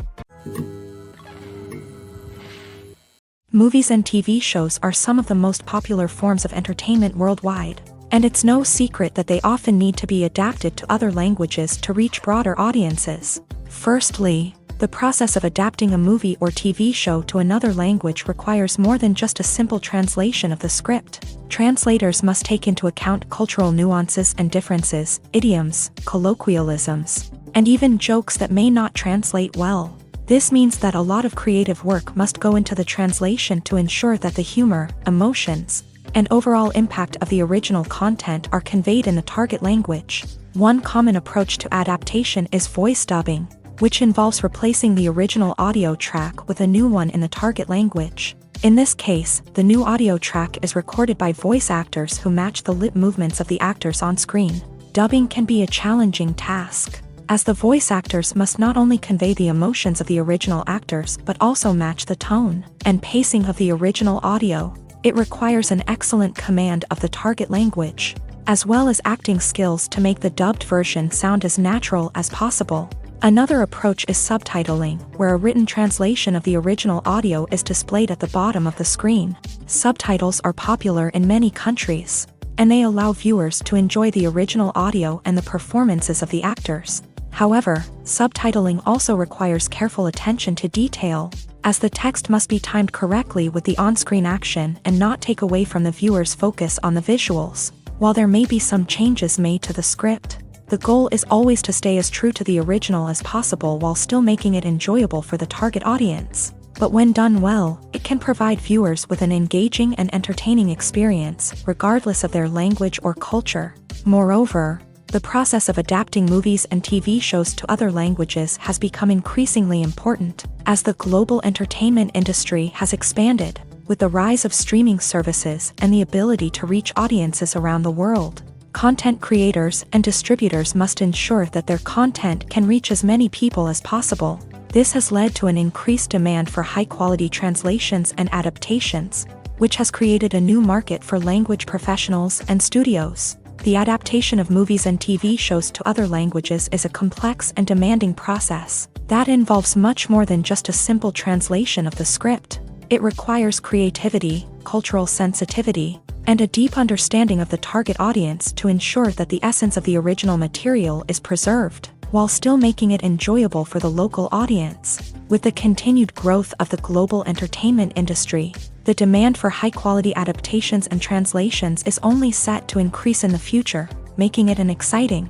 Movies and TV shows are some of the most popular forms of entertainment worldwide, and it's no secret that they often need to be adapted to other languages to reach broader audiences. Firstly, the process of adapting a movie or TV show to another language requires more than just a simple translation of the script. Translators must take into account cultural nuances and differences, idioms, colloquialisms, and even jokes that may not translate well. This means that a lot of creative work must go into the translation to ensure that the humor, emotions, and overall impact of the original content are conveyed in the target language. One common approach to adaptation is voice dubbing, which involves replacing the original audio track with a new one in the target language. In this case, the new audio track is recorded by voice actors who match the lip movements of the actors on screen. Dubbing can be a challenging task, as the voice actors must not only convey the emotions of the original actors but also match the tone and pacing of the original audio. It requires an excellent command of the target language, as well as acting skills to make the dubbed version sound as natural as possible. Another approach is subtitling, where a written translation of the original audio is displayed at the bottom of the screen. Subtitles are popular in many countries, and they allow viewers to enjoy the original audio and the performances of the actors. However, subtitling also requires careful attention to detail, as the text must be timed correctly with the on-screen action and not take away from the viewer's focus on the visuals. While there may be some changes made to the script, the goal is always to stay as true to the original as possible while still making it enjoyable for the target audience. But when done well, it can provide viewers with an engaging and entertaining experience, regardless of their language or culture. Moreover, the process of adapting movies and TV shows to other languages has become increasingly important, as the global entertainment industry has expanded, with the rise of streaming services and the ability to reach audiences around the world. Content creators and distributors must ensure that their content can reach as many people as possible. This has led to an increased demand for high-quality translations and adaptations, which has created a new market for language professionals and studios. The adaptation of movies and TV shows to other languages is a complex and demanding process that involves much more than just a simple translation of the script. It requires creativity, cultural sensitivity, and a deep understanding of the target audience to ensure that the essence of the original material is preserved, while still making it enjoyable for the local audience. With the continued growth of the global entertainment industry, the demand for high-quality adaptations and translations is only set to increase in the future, making it an exciting.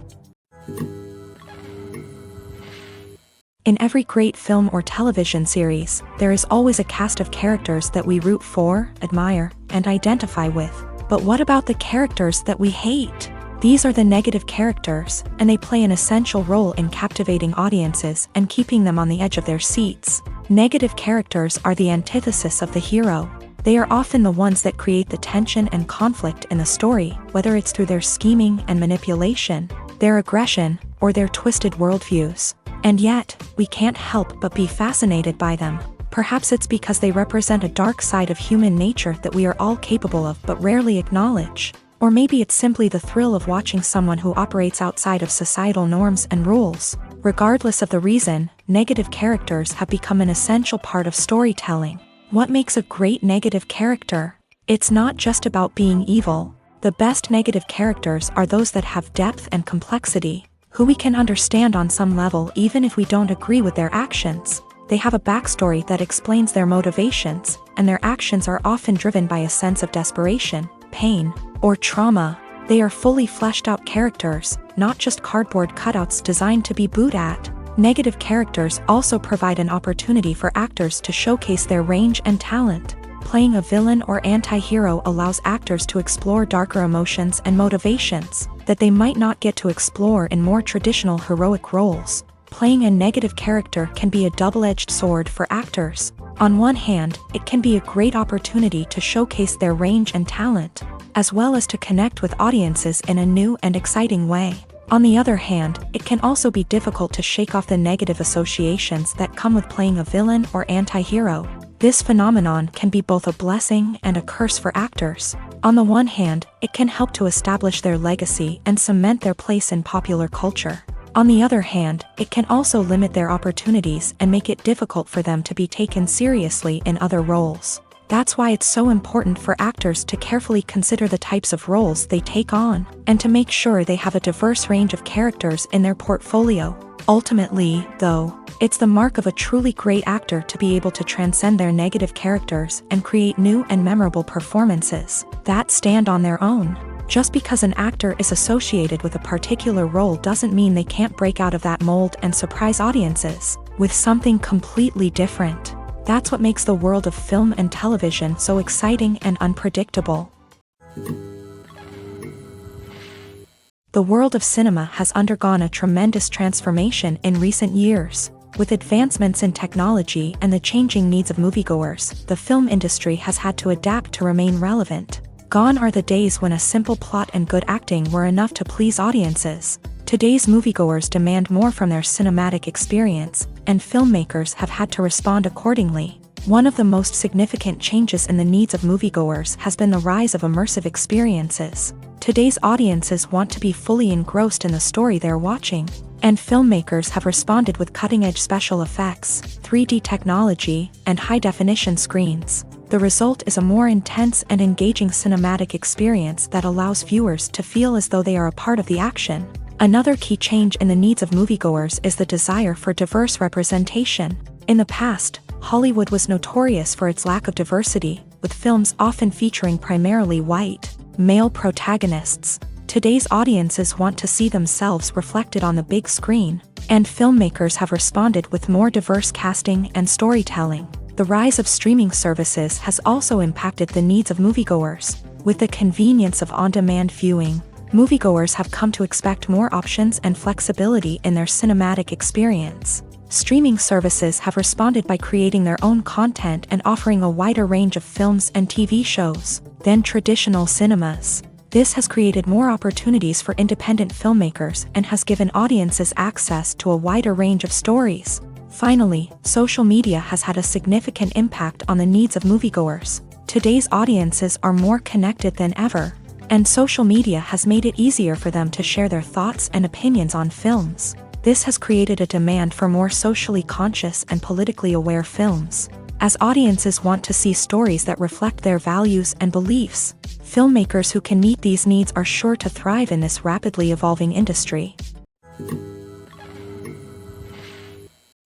In every great film or television series, there is always a cast of characters that we root for, admire, and identify with. But what about the characters that we hate? These are the negative characters, and they play an essential role in captivating audiences and keeping them on the edge of their seats. Negative characters are the antithesis of the hero. They are often the ones that create the tension and conflict in the story, whether it's through their scheming and manipulation, their aggression, or their twisted worldviews. And yet, we can't help but be fascinated by them. Perhaps it's because they represent a dark side of human nature that we are all capable of but rarely acknowledge. Or maybe it's simply the thrill of watching someone who operates outside of societal norms and rules. Regardless of the reason, negative characters have become an essential part of storytelling. What makes a great negative character? It's not just about being evil. The best negative characters are those that have depth and complexity, who we can understand on some level even if we don't agree with their actions. They have a backstory that explains their motivations, and their actions are often driven by a sense of desperation, pain, or trauma. They are fully fleshed out characters, not just cardboard cutouts designed to be booed at. Negative characters also provide an opportunity for actors to showcase their range and talent. Playing a villain or anti-hero allows actors to explore darker emotions and motivations that they might not get to explore in more traditional heroic roles. Playing a negative character can be a double-edged sword for actors. On one hand, it can be a great opportunity to showcase their range and talent, as well as to connect with audiences in a new and exciting way. On the other hand, it can also be difficult to shake off the negative associations that come with playing a villain or anti-hero. This phenomenon can be both a blessing and a curse for actors. On the one hand, it can help to establish their legacy and cement their place in popular culture. On the other hand, it can also limit their opportunities and make it difficult for them to be taken seriously in other roles. That's why it's so important for actors to carefully consider the types of roles they take on, and to make sure they have a diverse range of characters in their portfolio. Ultimately, though, it's the mark of a truly great actor to be able to transcend their negative characters and create new and memorable performances that stand on their own. Just because an actor is associated with a particular role doesn't mean they can't break out of that mold and surprise audiences with something completely different. That's what makes the world of film and television so exciting and unpredictable. The world of cinema has undergone a tremendous transformation in recent years. With advancements in technology and the changing needs of moviegoers, the film industry has had to adapt to remain relevant. Gone are the days when a simple plot and good acting were enough to please audiences. Today's moviegoers demand more from their cinematic experience, and filmmakers have had to respond accordingly. One of the most significant changes in the needs of moviegoers has been the rise of immersive experiences. Today's audiences want to be fully engrossed in the story they're watching, and filmmakers have responded with cutting-edge special effects, 3D technology, and high-definition screens. The result is a more intense and engaging cinematic experience that allows viewers to feel as though they are a part of the action. Another key change in the needs of moviegoers is the desire for diverse representation. In the past, Hollywood was notorious for its lack of diversity, with films often featuring primarily white, male protagonists. Today's audiences want to see themselves reflected on the big screen, and filmmakers have responded with more diverse casting and storytelling. The rise of streaming services has also impacted the needs of moviegoers. With the convenience of on-demand viewing, moviegoers have come to expect more options and flexibility in their cinematic experience. Streaming services have responded by creating their own content and offering a wider range of films and TV shows than traditional cinemas. This has created more opportunities for independent filmmakers and has given audiences access to a wider range of stories. Finally, social media has had a significant impact on the needs of moviegoers. Today's audiences are more connected than ever, and social media has made it easier for them to share their thoughts and opinions on films. This has created a demand for more socially conscious and politically aware films. As audiences want to see stories that reflect their values and beliefs, filmmakers who can meet these needs are sure to thrive in this rapidly evolving industry.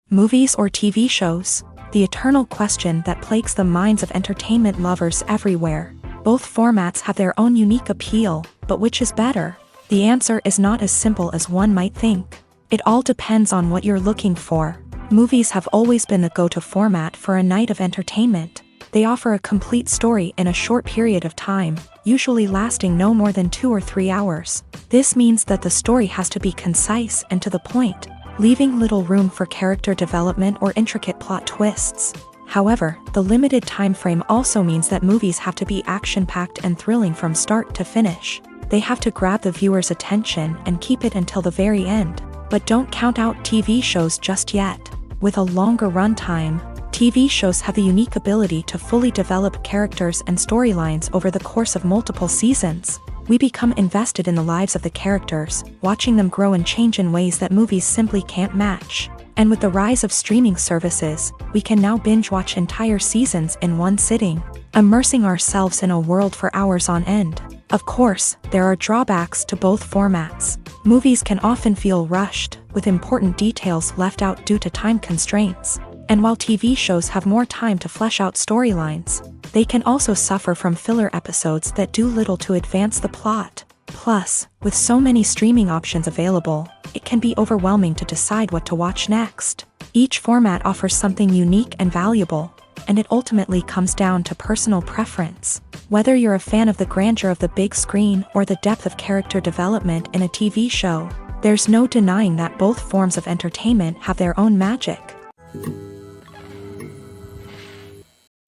Movies or TV shows? The eternal question that plagues the minds of entertainment lovers everywhere. Both formats have their own unique appeal, but which is better? The answer is not as simple as one might think. It all depends on what you're looking for. Movies have always been the go-to format for a night of entertainment. They offer a complete story in a short period of time, usually lasting no more than 2 or 3 hours. This means that the story has to be concise and to the point, leaving little room for character development or intricate plot twists. However, the limited time frame also means that movies have to be action-packed and thrilling from start to finish. They have to grab the viewer's attention and keep it until the very end. But don't count out TV shows just yet. With a longer runtime, TV shows have the unique ability to fully develop characters and storylines over the course of multiple seasons. We become invested in the lives of the characters, watching them grow and change in ways that movies simply can't match. And with the rise of streaming services, we can now binge-watch entire seasons in one sitting, immersing ourselves in a world for hours on end. Of course, there are drawbacks to both formats. Movies can often feel rushed, with important details left out due to time constraints. And while TV shows have more time to flesh out storylines, they can also suffer from filler episodes that do little to advance the plot. Plus, with so many streaming options available, it can be overwhelming to decide what to watch next. Each format offers something unique and valuable, and it ultimately comes down to personal preference. Whether you're a fan of the grandeur of the big screen or the depth of character development in a TV show, there's no denying that both forms of entertainment have their own magic.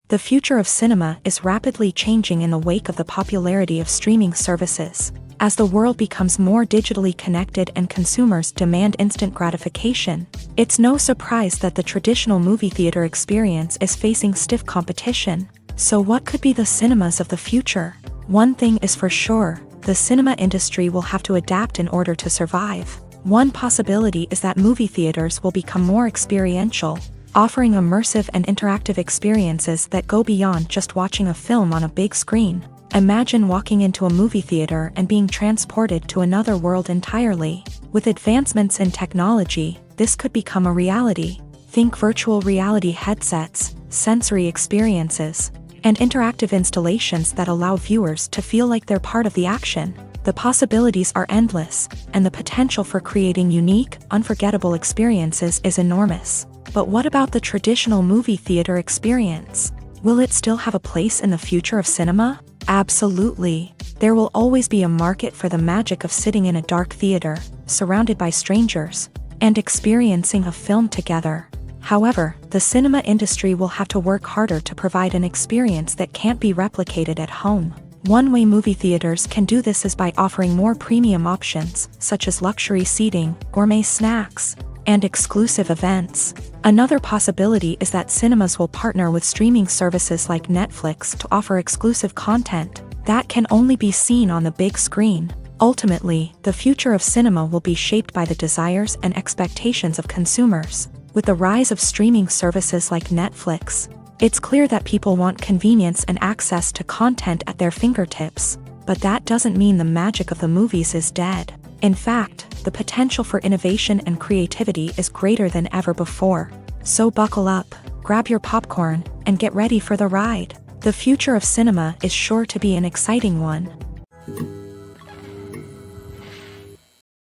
The future of cinema is rapidly changing in the wake of the popularity of streaming services. As the world becomes more digitally connected and consumers demand instant gratification, it's no surprise that the traditional movie theater experience is facing stiff competition. So what could be the cinemas of the future? One thing is for sure, the cinema industry will have to adapt in order to survive. One possibility is that movie theaters will become more experiential, offering immersive and interactive experiences that go beyond just watching a film on a big screen. Imagine walking into a movie theater and being transported to another world entirely. With advancements in technology, this could become a reality. Think virtual reality headsets, sensory experiences, and interactive installations that allow viewers to feel like they're part of the action. The possibilities are endless, and the potential for creating unique, unforgettable experiences is enormous. But what about the traditional movie theater experience? Will it still have a place in the future of cinema? Absolutely. There will always be a market for the magic of sitting in a dark theater, surrounded by strangers, and experiencing a film together. However, the cinema industry will have to work harder to provide an experience that can't be replicated at home. One way movie theaters can do this is by offering more premium options, such as luxury seating, gourmet snacks, and exclusive events. Another possibility is that cinemas will partner with streaming services like Netflix to offer exclusive content that can only be seen on the big screen. Ultimately, the future of cinema will be shaped by the desires and expectations of consumers. With the rise of streaming services like Netflix, it's clear that people want convenience and access to content at their fingertips. But that doesn't mean the magic of the movies is dead. In fact, the potential for innovation and creativity is greater than ever before. So buckle up, grab your popcorn, and get ready for the ride. The future of cinema is sure to be an exciting one.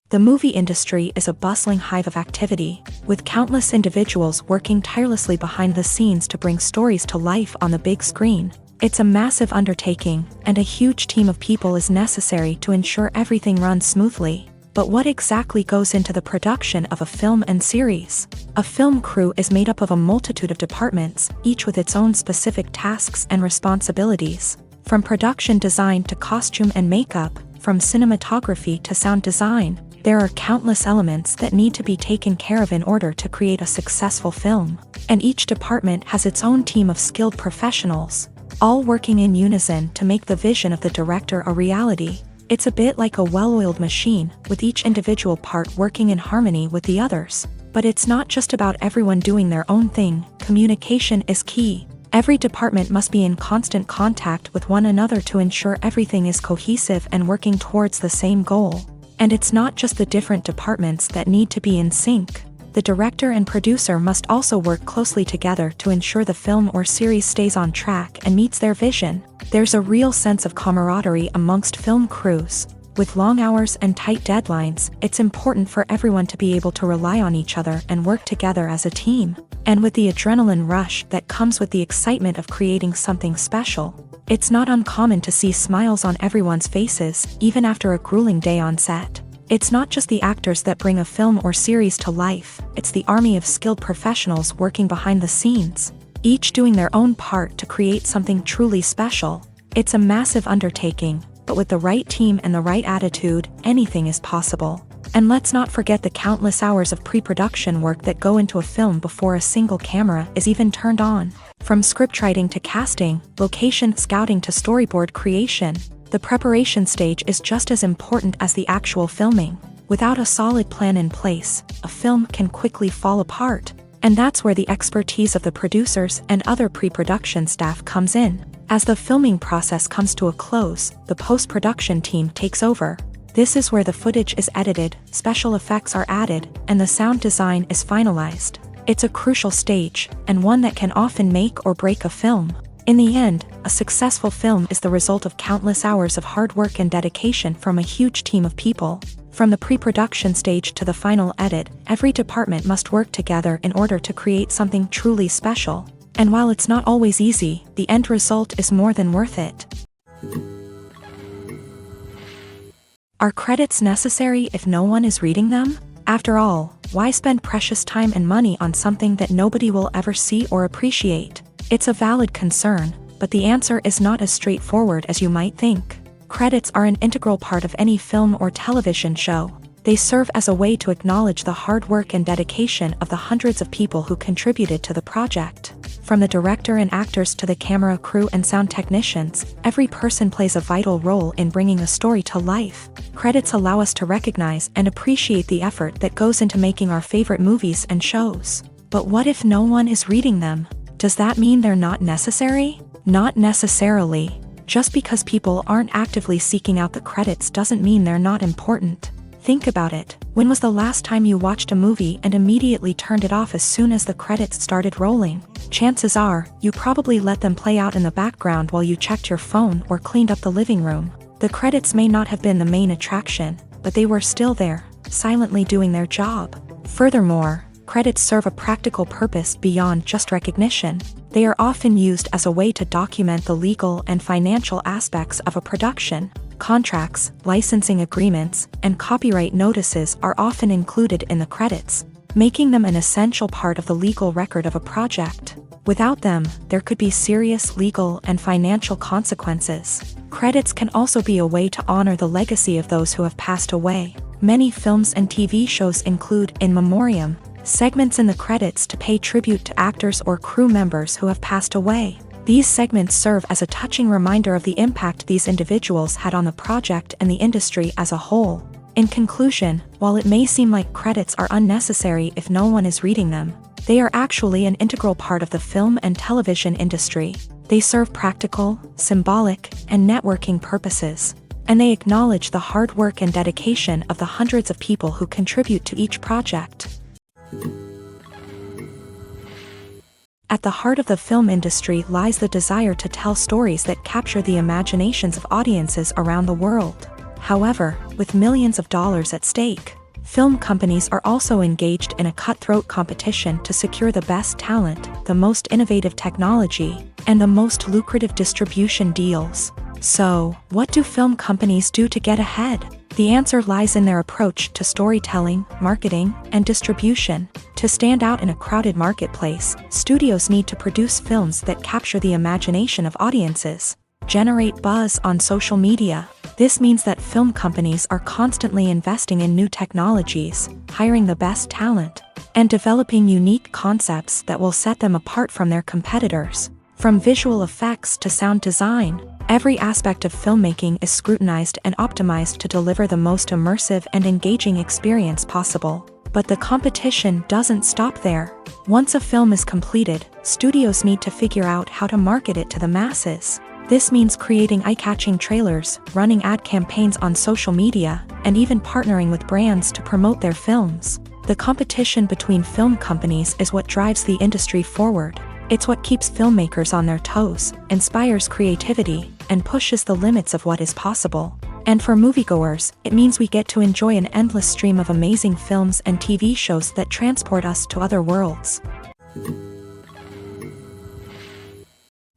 The movie industry is a bustling hive of activity, with countless individuals working tirelessly behind the scenes to bring stories to life on the big screen. It's a massive undertaking, and a huge team of people is necessary to ensure everything runs smoothly. But what exactly goes into the production of a film and series? A film crew is made up of a multitude of departments, each with its own specific tasks and responsibilities. From production design to costume and makeup, from cinematography to sound design, there are countless elements that need to be taken care of in order to create a successful film. And each department has its own team of skilled professionals, all working in unison to make the vision of the director a reality. It's a bit like a well-oiled machine, with each individual part working in harmony with the others. But it's not just about everyone doing their own thing. Communication is key. Every department must be in constant contact with one another to ensure everything is cohesive and working towards the same goal. And it's not just the different departments that need to be in sync. The director and producer must also work closely together to ensure the film or series stays on track and meets their vision. There's a real sense of camaraderie amongst film crews. With long hours and tight deadlines, it's important for everyone to be able to rely on each other and work together as a team. And with the adrenaline rush that comes with the excitement of creating something special, it's not uncommon to see smiles on everyone's faces, even after a grueling day on set. It's not just the actors that bring a film or series to life, it's the army of skilled professionals working behind the scenes, each doing their own part to create something truly special. It's a massive undertaking, but with the right team and the right attitude, anything is possible. And let's not forget the countless hours of pre-production work that go into a film before a single camera is even turned on. From scriptwriting to casting, location scouting to storyboard creation, the preparation stage is just as important as the actual filming. Without a solid plan in place, a film can quickly fall apart. And that's where the expertise of the producers and other pre-production staff comes in. As the filming process comes to a close, the post-production team takes over. This is where the footage is edited, special effects are added, and the sound design is finalized. It's a crucial stage, and one that can often make or break a film. In the end, a successful film is the result of countless hours of hard work and dedication from a huge team of people. From the pre-production stage to the final edit, every department must work together in order to create something truly special. And while it's not always easy, the end result is more than worth it. Are credits necessary if no one is reading them? After all, why spend precious time and money on something that nobody will ever see or appreciate? It's a valid concern, but the answer is not as straightforward as you might think. Credits are an integral part of any film or television show. They serve as a way to acknowledge the hard work and dedication of the hundreds of people who contributed to the project. From the director and actors to the camera crew and sound technicians, every person plays a vital role in bringing a story to life. Credits allow us to recognize and appreciate the effort that goes into making our favorite movies and shows. But what if no one is reading them? Does that mean they're not necessary? Not necessarily. Just because people aren't actively seeking out the credits doesn't mean they're not important. Think about it. When was the last time you watched a movie and immediately turned it off as soon as the credits started rolling? Chances are, you probably let them play out in the background while you checked your phone or cleaned up the living room. The credits may not have been the main attraction, but they were still there, silently doing their job. Furthermore, credits serve a practical purpose beyond just recognition. They are often used as a way to document the legal and financial aspects of a production. Contracts, licensing agreements, and copyright notices are often included in the credits, making them an essential part of the legal record of a project. Without them, there could be serious legal and financial consequences. Credits can also be a way to honor the legacy of those who have passed away. Many films and TV shows include in memoriam segments in the credits to pay tribute to actors or crew members who have passed away. These segments serve as a touching reminder of the impact these individuals had on the project and the industry as a whole. In conclusion, while it may seem like credits are unnecessary if no one is reading them, they are actually an integral part of the film and television industry. They serve practical, symbolic, and networking purposes, and they acknowledge the hard work and dedication of the hundreds of people who contribute to each project. At the heart of the film industry lies the desire to tell stories that capture the imaginations of audiences around the world. However, with millions of dollars at stake, film companies are also engaged in a cutthroat competition to secure the best talent, the most innovative technology, and the most lucrative distribution deals. So, what do film companies do to get ahead? The answer lies in their approach to storytelling, marketing, and distribution. To stand out in a crowded marketplace, studios need to produce films that capture the imagination of audiences, generate buzz on social media. This means that film companies are constantly investing in new technologies, hiring the best talent, and developing unique concepts that will set them apart from their competitors. From visual effects to sound design, every aspect of filmmaking is scrutinized and optimized to deliver the most immersive and engaging experience possible. But the competition doesn't stop there. Once a film is completed, studios need to figure out how to market it to the masses. This means creating eye-catching trailers, running ad campaigns on social media, and even partnering with brands to promote their films. The competition between film companies is what drives the industry forward. It's what keeps filmmakers on their toes, inspires creativity, and pushes the limits of what is possible. And for moviegoers, it means we get to enjoy an endless stream of amazing films and TV shows that transport us to other worlds.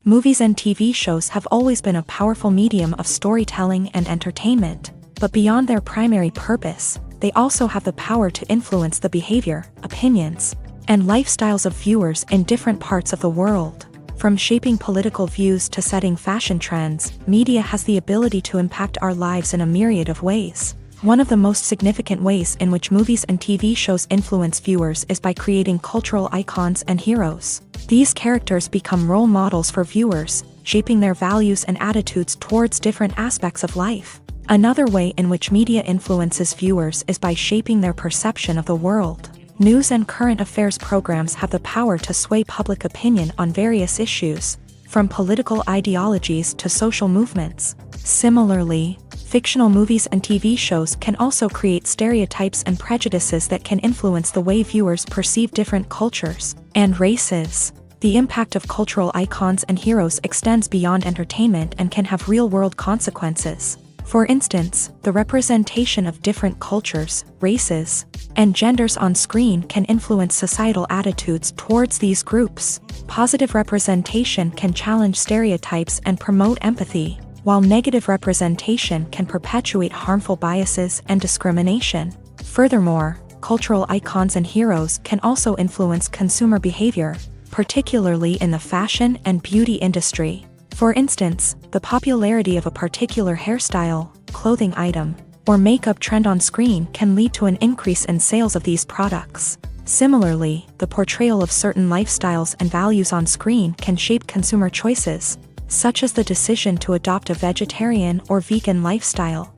Movies and TV shows have always been a powerful medium of storytelling and entertainment, but beyond their primary purpose, they also have the power to influence the behavior, opinions, and lifestyles of viewers in different parts of the world. From shaping political views to setting fashion trends, media has the ability to impact our lives in a myriad of ways. One of the most significant ways in which movies and TV shows influence viewers is by creating cultural icons and heroes. These characters become role models for viewers, shaping their values and attitudes towards different aspects of life. Another way in which media influences viewers is by shaping their perception of the world. News and current affairs programs have the power to sway public opinion on various issues, from political ideologies to social movements. Similarly, fictional movies and TV shows can also create stereotypes and prejudices that can influence the way viewers perceive different cultures and races. The impact of cultural icons and heroes extends beyond entertainment and can have real-world consequences. For instance, the representation of different cultures, races, and genders on screen can influence societal attitudes towards these groups. Positive representation can challenge stereotypes and promote empathy, while negative representation can perpetuate harmful biases and discrimination. Furthermore, cultural icons and heroes can also influence consumer behavior, particularly in the fashion and beauty industry. For instance, the popularity of a particular hairstyle, clothing item, or makeup trend on screen can lead to an increase in sales of these products. Similarly, the portrayal of certain lifestyles and values on screen can shape consumer choices, such as the decision to adopt a vegetarian or vegan lifestyle.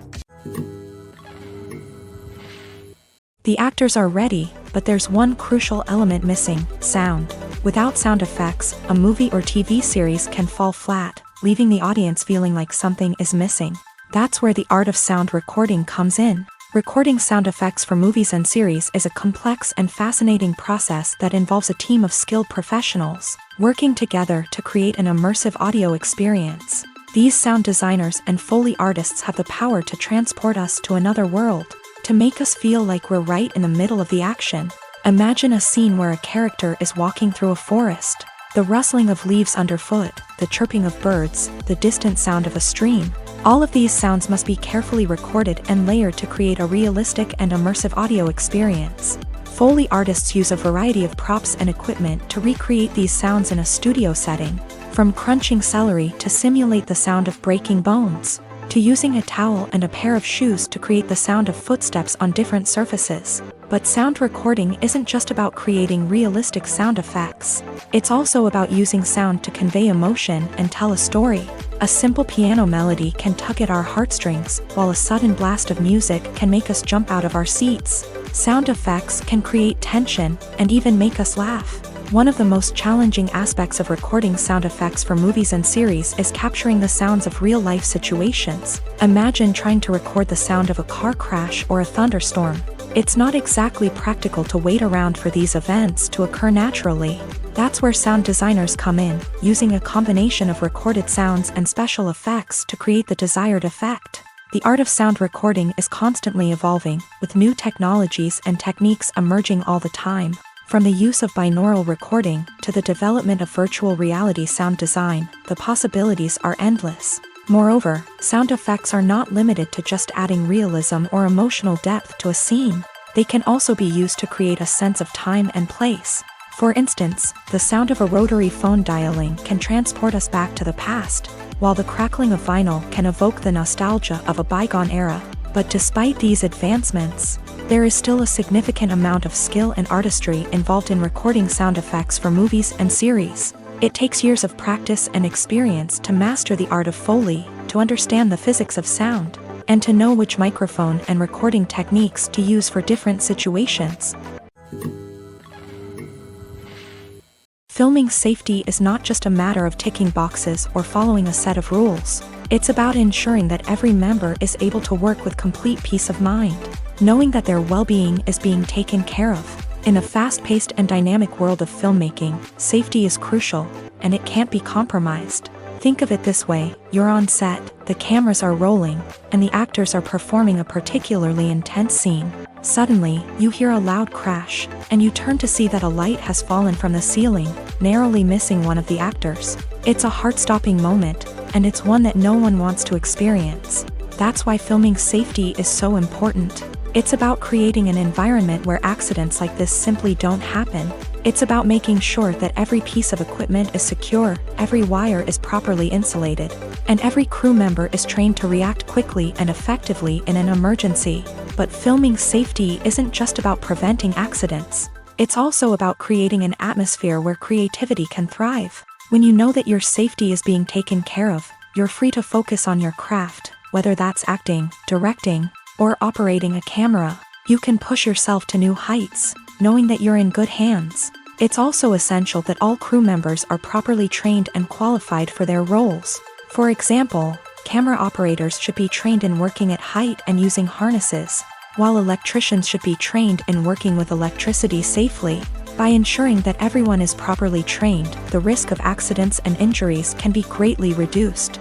The actors are ready, but there's one crucial element missing: sound. Without sound effects, a movie or TV series can fall flat, leaving the audience feeling like something is missing. That's where the art of sound recording comes in. Recording sound effects for movies and series is a complex and fascinating process that involves a team of skilled professionals working together to create an immersive audio experience. These sound designers and Foley artists have the power to transport us to another world, to make us feel like we're right in the middle of the action. Imagine a scene where a character is walking through a forest. The rustling of leaves underfoot, the chirping of birds, the distant sound of a stream. All of these sounds must be carefully recorded and layered to create a realistic and immersive audio experience. Foley artists use a variety of props and equipment to recreate these sounds in a studio setting, from crunching celery to simulate the sound of breaking bones, to using a towel and a pair of shoes to create the sound of footsteps on different surfaces. But sound recording isn't just about creating realistic sound effects. It's also about using sound to convey emotion and tell a story. A simple piano melody can tug at our heartstrings, while a sudden blast of music can make us jump out of our seats. Sound effects can create tension and even make us laugh. One of the most challenging aspects of recording sound effects for movies and series is capturing the sounds of real-life situations. Imagine trying to record the sound of a car crash or a thunderstorm. It's not exactly practical to wait around for these events to occur naturally. That's where sound designers come in, using a combination of recorded sounds and special effects to create the desired effect. The art of sound recording is constantly evolving, with new technologies and techniques emerging all the time. From the use of binaural recording to the development of virtual reality sound design, the possibilities are endless. Moreover, sound effects are not limited to just adding realism or emotional depth to a scene. They can also be used to create a sense of time and place. For instance, the sound of a rotary phone dialing can transport us back to the past, while the crackling of vinyl can evoke the nostalgia of a bygone era. But despite these advancements, there is still a significant amount of skill and artistry involved in recording sound effects for movies and series. It takes years of practice and experience to master the art of Foley, to understand the physics of sound, and to know which microphone and recording techniques to use for different situations. Filming safety is not just a matter of ticking boxes or following a set of rules. It's about ensuring that every member is able to work with complete peace of mind, knowing that their well-being is being taken care of. In a fast-paced and dynamic world of filmmaking, safety is crucial, and it can't be compromised. Think of it this way: you're on set, the cameras are rolling, and the actors are performing a particularly intense scene. Suddenly, you hear a loud crash, and you turn to see that a light has fallen from the ceiling, narrowly missing one of the actors. It's a heart-stopping moment, and it's one that no one wants to experience. That's why filming safety is so important. It's about creating an environment where accidents like this simply don't happen. It's about making sure that every piece of equipment is secure, every wire is properly insulated, and every crew member is trained to react quickly and effectively in an emergency. But filming safety isn't just about preventing accidents. It's also about creating an atmosphere where creativity can thrive. When you know that your safety is being taken care of, you're free to focus on your craft, whether that's acting, directing, or operating a camera. You can push yourself to new heights, knowing that you're in good hands. It's also essential that all crew members are properly trained and qualified for their roles. For example, camera operators should be trained in working at height and using harnesses, while electricians should be trained in working with electricity safely. By ensuring that everyone is properly trained, the risk of accidents and injuries can be greatly reduced.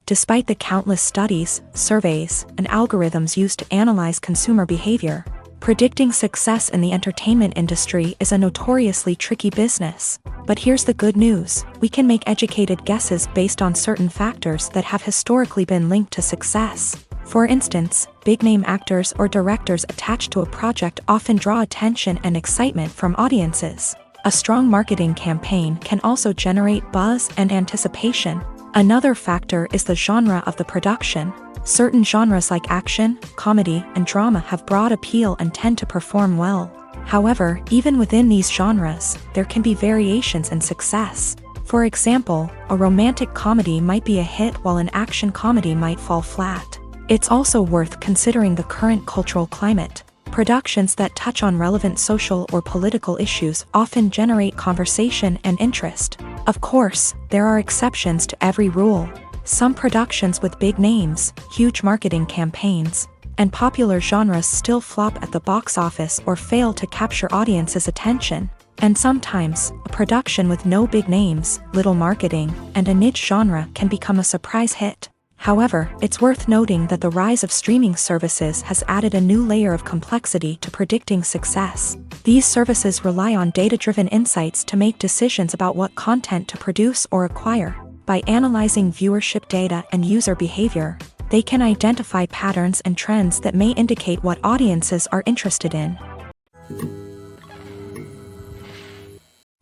Despite the countless studies, surveys, and algorithms used to analyze consumer behavior, predicting success in the entertainment industry is a notoriously tricky business. But here's the good news: we can make educated guesses based on certain factors that have historically been linked to success. For instance, big-name actors or directors attached to a project often draw attention and excitement from audiences. A strong marketing campaign can also generate buzz and anticipation. Another factor is the genre of the production. Certain genres like action, comedy, and drama have broad appeal and tend to perform well. However, even within these genres, there can be variations in success. For example, a romantic comedy might be a hit while an action comedy might fall flat. It's also worth considering the current cultural climate. Productions that touch on relevant social or political issues often generate conversation and interest. Of course, there are exceptions to every rule. Some productions with big names, huge marketing campaigns, and popular genres still flop at the box office or fail to capture audiences' attention. And sometimes, a production with no big names, little marketing, and a niche genre can become a surprise hit. However, it's worth noting that the rise of streaming services has added a new layer of complexity to predicting success. These services rely on data-driven insights to make decisions about what content to produce or acquire. By analyzing viewership data and user behavior, they can identify patterns and trends that may indicate what audiences are interested in.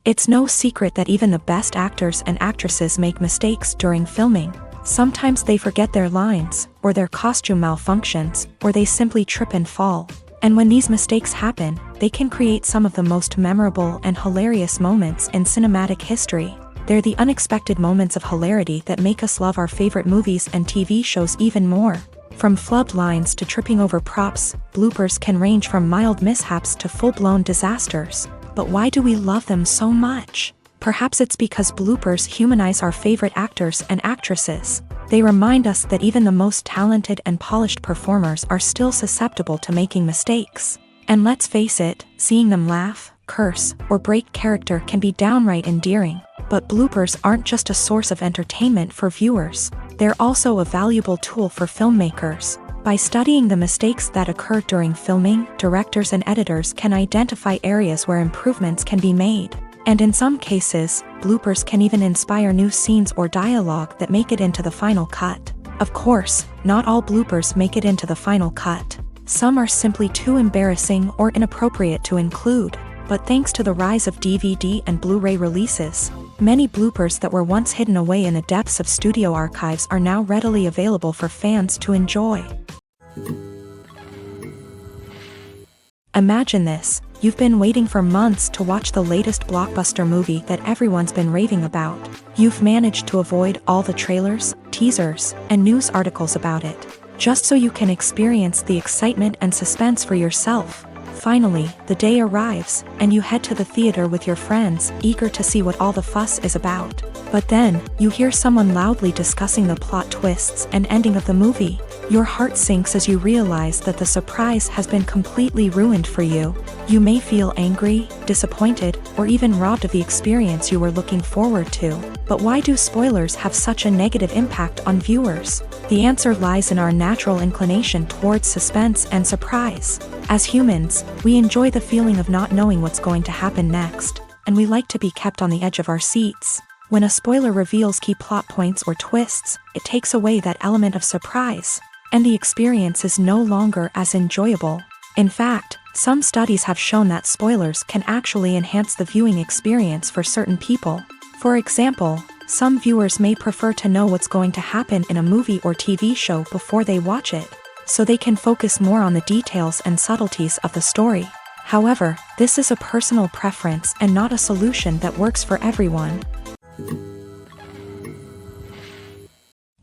It's no secret that even the best actors and actresses make mistakes during filming. Sometimes they forget their lines, or their costume malfunctions, or they simply trip and fall. And when these mistakes happen, they can create some of the most memorable and hilarious moments in cinematic history. They're the unexpected moments of hilarity that make us love our favorite movies and TV shows even more. From flubbed lines to tripping over props, bloopers can range from mild mishaps to full-blown disasters. But why do we love them so much? Perhaps it's because bloopers humanize our favorite actors and actresses. They remind us that even the most talented and polished performers are still susceptible to making mistakes. And let's face it, seeing them laugh, curse, or break character can be downright endearing. But bloopers aren't just a source of entertainment for viewers. They're also a valuable tool for filmmakers. By studying the mistakes that occur during filming, directors and editors can identify areas where improvements can be made. And in some cases, bloopers can even inspire new scenes or dialogue that make it into the final cut. Of course, not all bloopers make it into the final cut. Some are simply too embarrassing or inappropriate to include. But thanks to the rise of DVD and Blu-ray releases, many bloopers that were once hidden away in the depths of studio archives are now readily available for fans to enjoy. Imagine this: you've been waiting for months to watch the latest blockbuster movie that everyone's been raving about. You've managed to avoid all the trailers, teasers, and news articles about it, just so you can experience the excitement and suspense for yourself. Finally, the day arrives, and you head to the theater with your friends, eager to see what all the fuss is about. But then, you hear someone loudly discussing the plot twists and ending of the movie. Your heart sinks as you realize that the surprise has been completely ruined for you. You may feel angry, disappointed, or even robbed of the experience you were looking forward to. But why do spoilers have such a negative impact on viewers? The answer lies in our natural inclination towards suspense and surprise. As humans, we enjoy the feeling of not knowing what's going to happen next, and we like to be kept on the edge of our seats. When a spoiler reveals key plot points or twists, it takes away that element of surprise, and the experience is no longer as enjoyable. In fact, some studies have shown that spoilers can actually enhance the viewing experience for certain people. For example, some viewers may prefer to know what's going to happen in a movie or TV show before they watch it, so they can focus more on the details and subtleties of the story. However, this is a personal preference and not a solution that works for everyone.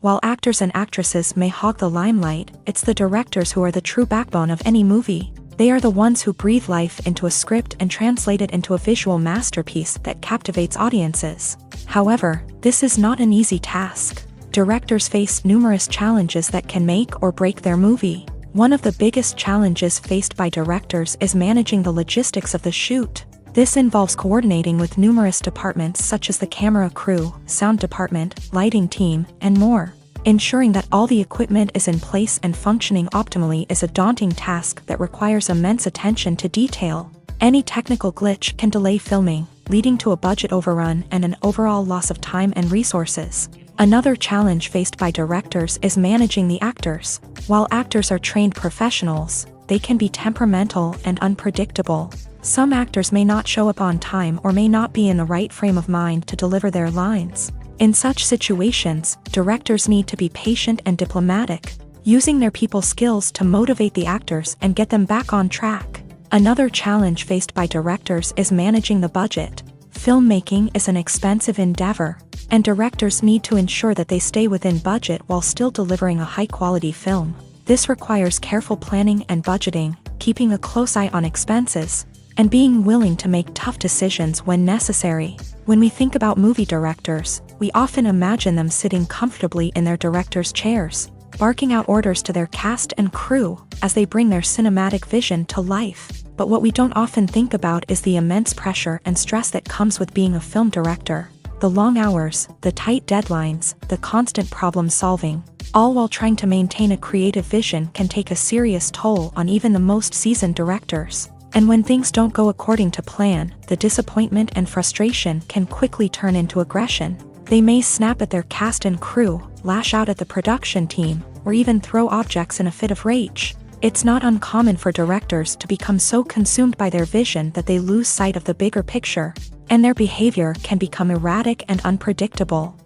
While actors and actresses may hog the limelight, it's the directors who are the true backbone of any movie. They are the ones who breathe life into a script and translate it into a visual masterpiece that captivates audiences. However, this is not an easy task. Directors face numerous challenges that can make or break their movie. One of the biggest challenges faced by directors is managing the logistics of the shoot. This involves coordinating with numerous departments such as the camera crew, sound department, lighting team, and more. Ensuring that all the equipment is in place and functioning optimally is a daunting task that requires immense attention to detail. Any technical glitch can delay filming, leading to a budget overrun and an overall loss of time and resources. Another challenge faced by directors is managing the actors. While actors are trained professionals, they can be temperamental and unpredictable. Some actors may not show up on time or may not be in the right frame of mind to deliver their lines. In such situations, directors need to be patient and diplomatic, using their people skills to motivate the actors and get them back on track. Another challenge faced by directors is managing the budget. Filmmaking is an expensive endeavor, and directors need to ensure that they stay within budget while still delivering a high-quality film. This requires careful planning and budgeting, keeping a close eye on expenses, and being willing to make tough decisions when necessary. When we think about movie directors, we often imagine them sitting comfortably in their director's chairs, barking out orders to their cast and crew as they bring their cinematic vision to life. But what we don't often think about is the immense pressure and stress that comes with being a film director. The long hours, the tight deadlines, the constant problem solving, all while trying to maintain a creative vision can take a serious toll on even the most seasoned directors. And when things don't go according to plan, the disappointment and frustration can quickly turn into aggression. They may snap at their cast and crew, lash out at the production team, or even throw objects in a fit of rage. It's not uncommon for directors to become so consumed by their vision that they lose sight of the bigger picture, and their behavior can become erratic and unpredictable.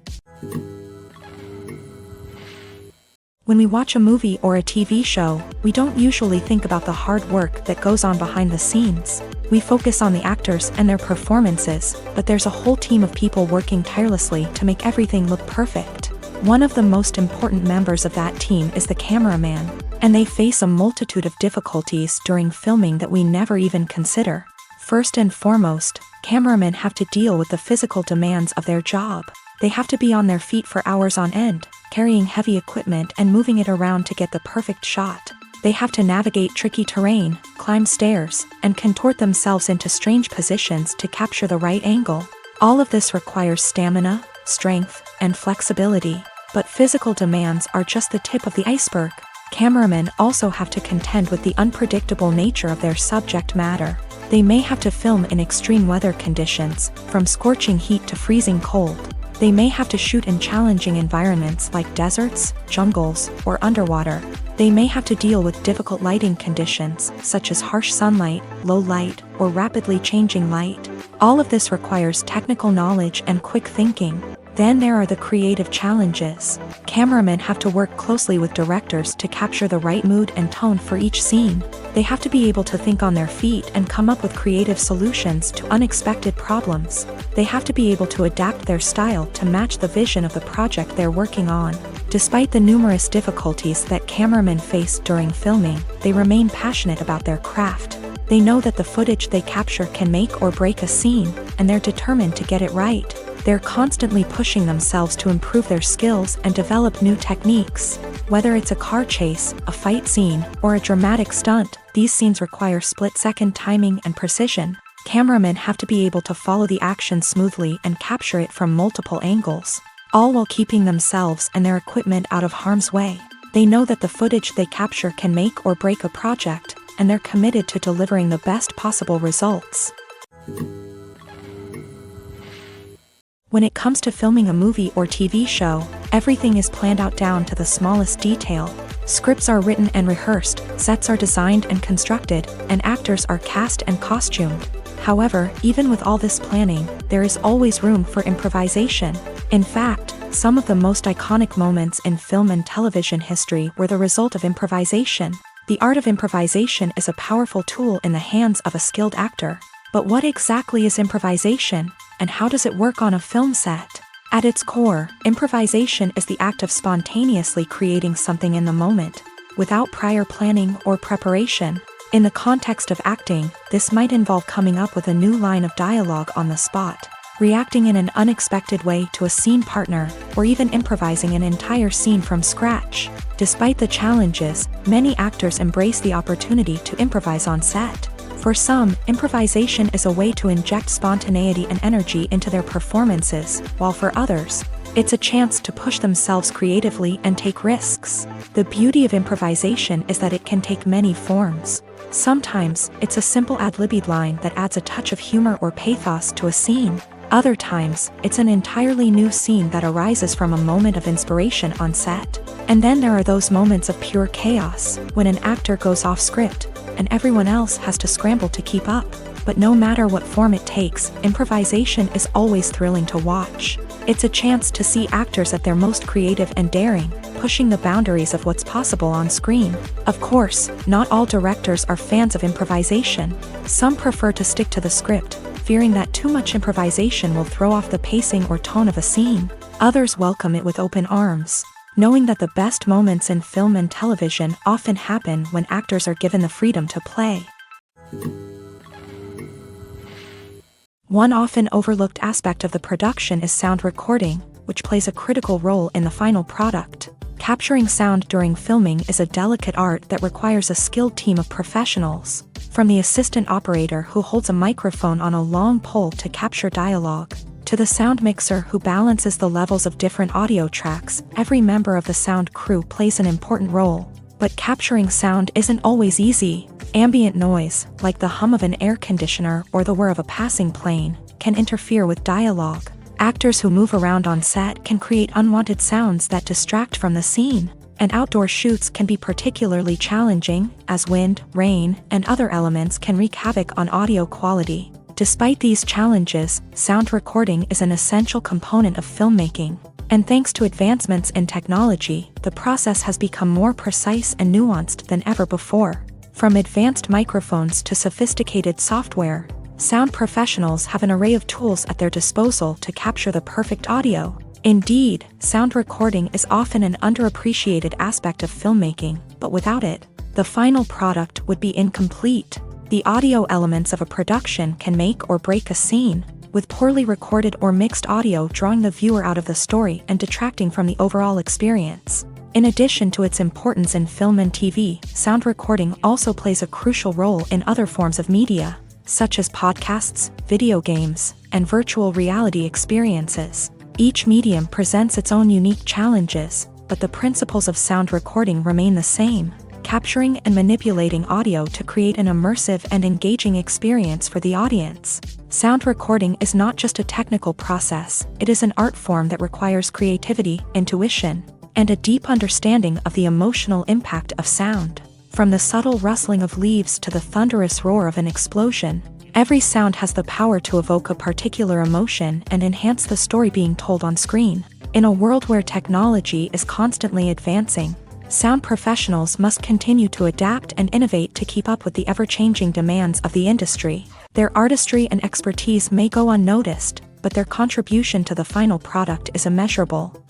When we watch a movie or a TV show, we don't usually think about the hard work that goes on behind the scenes. We focus on the actors and their performances, but there's a whole team of people working tirelessly to make everything look perfect. One of the most important members of that team is the cameraman, and they face a multitude of difficulties during filming that we never even consider. First and foremost, cameramen have to deal with the physical demands of their job. They have to be on their feet for hours on end, carrying heavy equipment and moving it around to get the perfect shot. They have to navigate tricky terrain, climb stairs, and contort themselves into strange positions to capture the right angle. All of this requires stamina, strength, and flexibility. But physical demands are just the tip of the iceberg. Cameramen also have to contend with the unpredictable nature of their subject matter. They may have to film in extreme weather conditions, from scorching heat to freezing cold. They may have to shoot in challenging environments like deserts, jungles, or underwater. They may have to deal with difficult lighting conditions, such as harsh sunlight, low light, or rapidly changing light. All of this requires technical knowledge and quick thinking. Then there are the creative challenges. Cameramen have to work closely with directors to capture the right mood and tone for each scene. They have to be able to think on their feet and come up with creative solutions to unexpected problems. They have to be able to adapt their style to match the vision of the project they're working on. Despite the numerous difficulties that cameramen face during filming, they remain passionate about their craft. They know that the footage they capture can make or break a scene, and they're determined to get it right. They're constantly pushing themselves to improve their skills and develop new techniques. Whether it's a car chase, a fight scene, or a dramatic stunt, these scenes require split-second timing and precision. Cameramen have to be able to follow the action smoothly and capture it from multiple angles, all while keeping themselves and their equipment out of harm's way. They know that the footage they capture can make or break a project, and they're committed to delivering the best possible results. When it comes to filming a movie or TV show, everything is planned out down to the smallest detail. Scripts are written and rehearsed, sets are designed and constructed, and actors are cast and costumed. However, even with all this planning, there is always room for improvisation. In fact, some of the most iconic moments in film and television history were the result of improvisation. The art of improvisation is a powerful tool in the hands of a skilled actor. But what exactly is improvisation, and how does it work on a film set? At its core, improvisation is the act of spontaneously creating something in the moment, without prior planning or preparation. In the context of acting, this might involve coming up with a new line of dialogue on the spot, reacting in an unexpected way to a scene partner, or even improvising an entire scene from scratch. Despite the challenges, many actors embrace the opportunity to improvise on set. For some, improvisation is a way to inject spontaneity and energy into their performances, while for others, it's a chance to push themselves creatively and take risks. The beauty of improvisation is that it can take many forms. Sometimes, it's a simple ad-libbed line that adds a touch of humor or pathos to a scene. Other times, it's an entirely new scene that arises from a moment of inspiration on set. And then there are those moments of pure chaos, when an actor goes off script, and everyone else has to scramble to keep up. But no matter what form it takes, improvisation is always thrilling to watch. It's a chance to see actors at their most creative and daring, pushing the boundaries of what's possible on screen. Of course, not all directors are fans of improvisation. Some prefer to stick to the script, fearing that too much improvisation will throw off the pacing or tone of a scene. Others welcome it with open arms, knowing that the best moments in film and television often happen when actors are given the freedom to play. One often overlooked aspect of the production is sound recording, which plays a critical role in the final product. Capturing sound during filming is a delicate art that requires a skilled team of professionals. From the assistant operator who holds a microphone on a long pole to capture dialogue, to the sound mixer who balances the levels of different audio tracks, every member of the sound crew plays an important role. But capturing sound isn't always easy. Ambient noise, like the hum of an air conditioner or the whir of a passing plane, can interfere with dialogue. Actors who move around on set can create unwanted sounds that distract from the scene. And outdoor shoots can be particularly challenging, as wind, rain, and other elements can wreak havoc on audio quality. Despite these challenges, sound recording is an essential component of filmmaking. And thanks to advancements in technology, the process has become more precise and nuanced than ever before. From advanced microphones to sophisticated software, sound professionals have an array of tools at their disposal to capture the perfect audio. Indeed, sound recording is often an underappreciated aspect of filmmaking, but without it, the final product would be incomplete. The audio elements of a production can make or break a scene, with poorly recorded or mixed audio drawing the viewer out of the story and detracting from the overall experience. In addition to its importance in film and TV, sound recording also plays a crucial role in other forms of media, such as podcasts, video games, and virtual reality experiences. Each medium presents its own unique challenges, but the principles of sound recording remain the same, capturing and manipulating audio to create an immersive and engaging experience for the audience. Sound recording is not just a technical process, it is an art form that requires creativity, intuition, and a deep understanding of the emotional impact of sound. From the subtle rustling of leaves to the thunderous roar of an explosion, every sound has the power to evoke a particular emotion and enhance the story being told on screen. In a world where technology is constantly advancing, sound professionals must continue to adapt and innovate to keep up with the ever-changing demands of the industry. Their artistry and expertise may go unnoticed, but their contribution to the final product is immeasurable.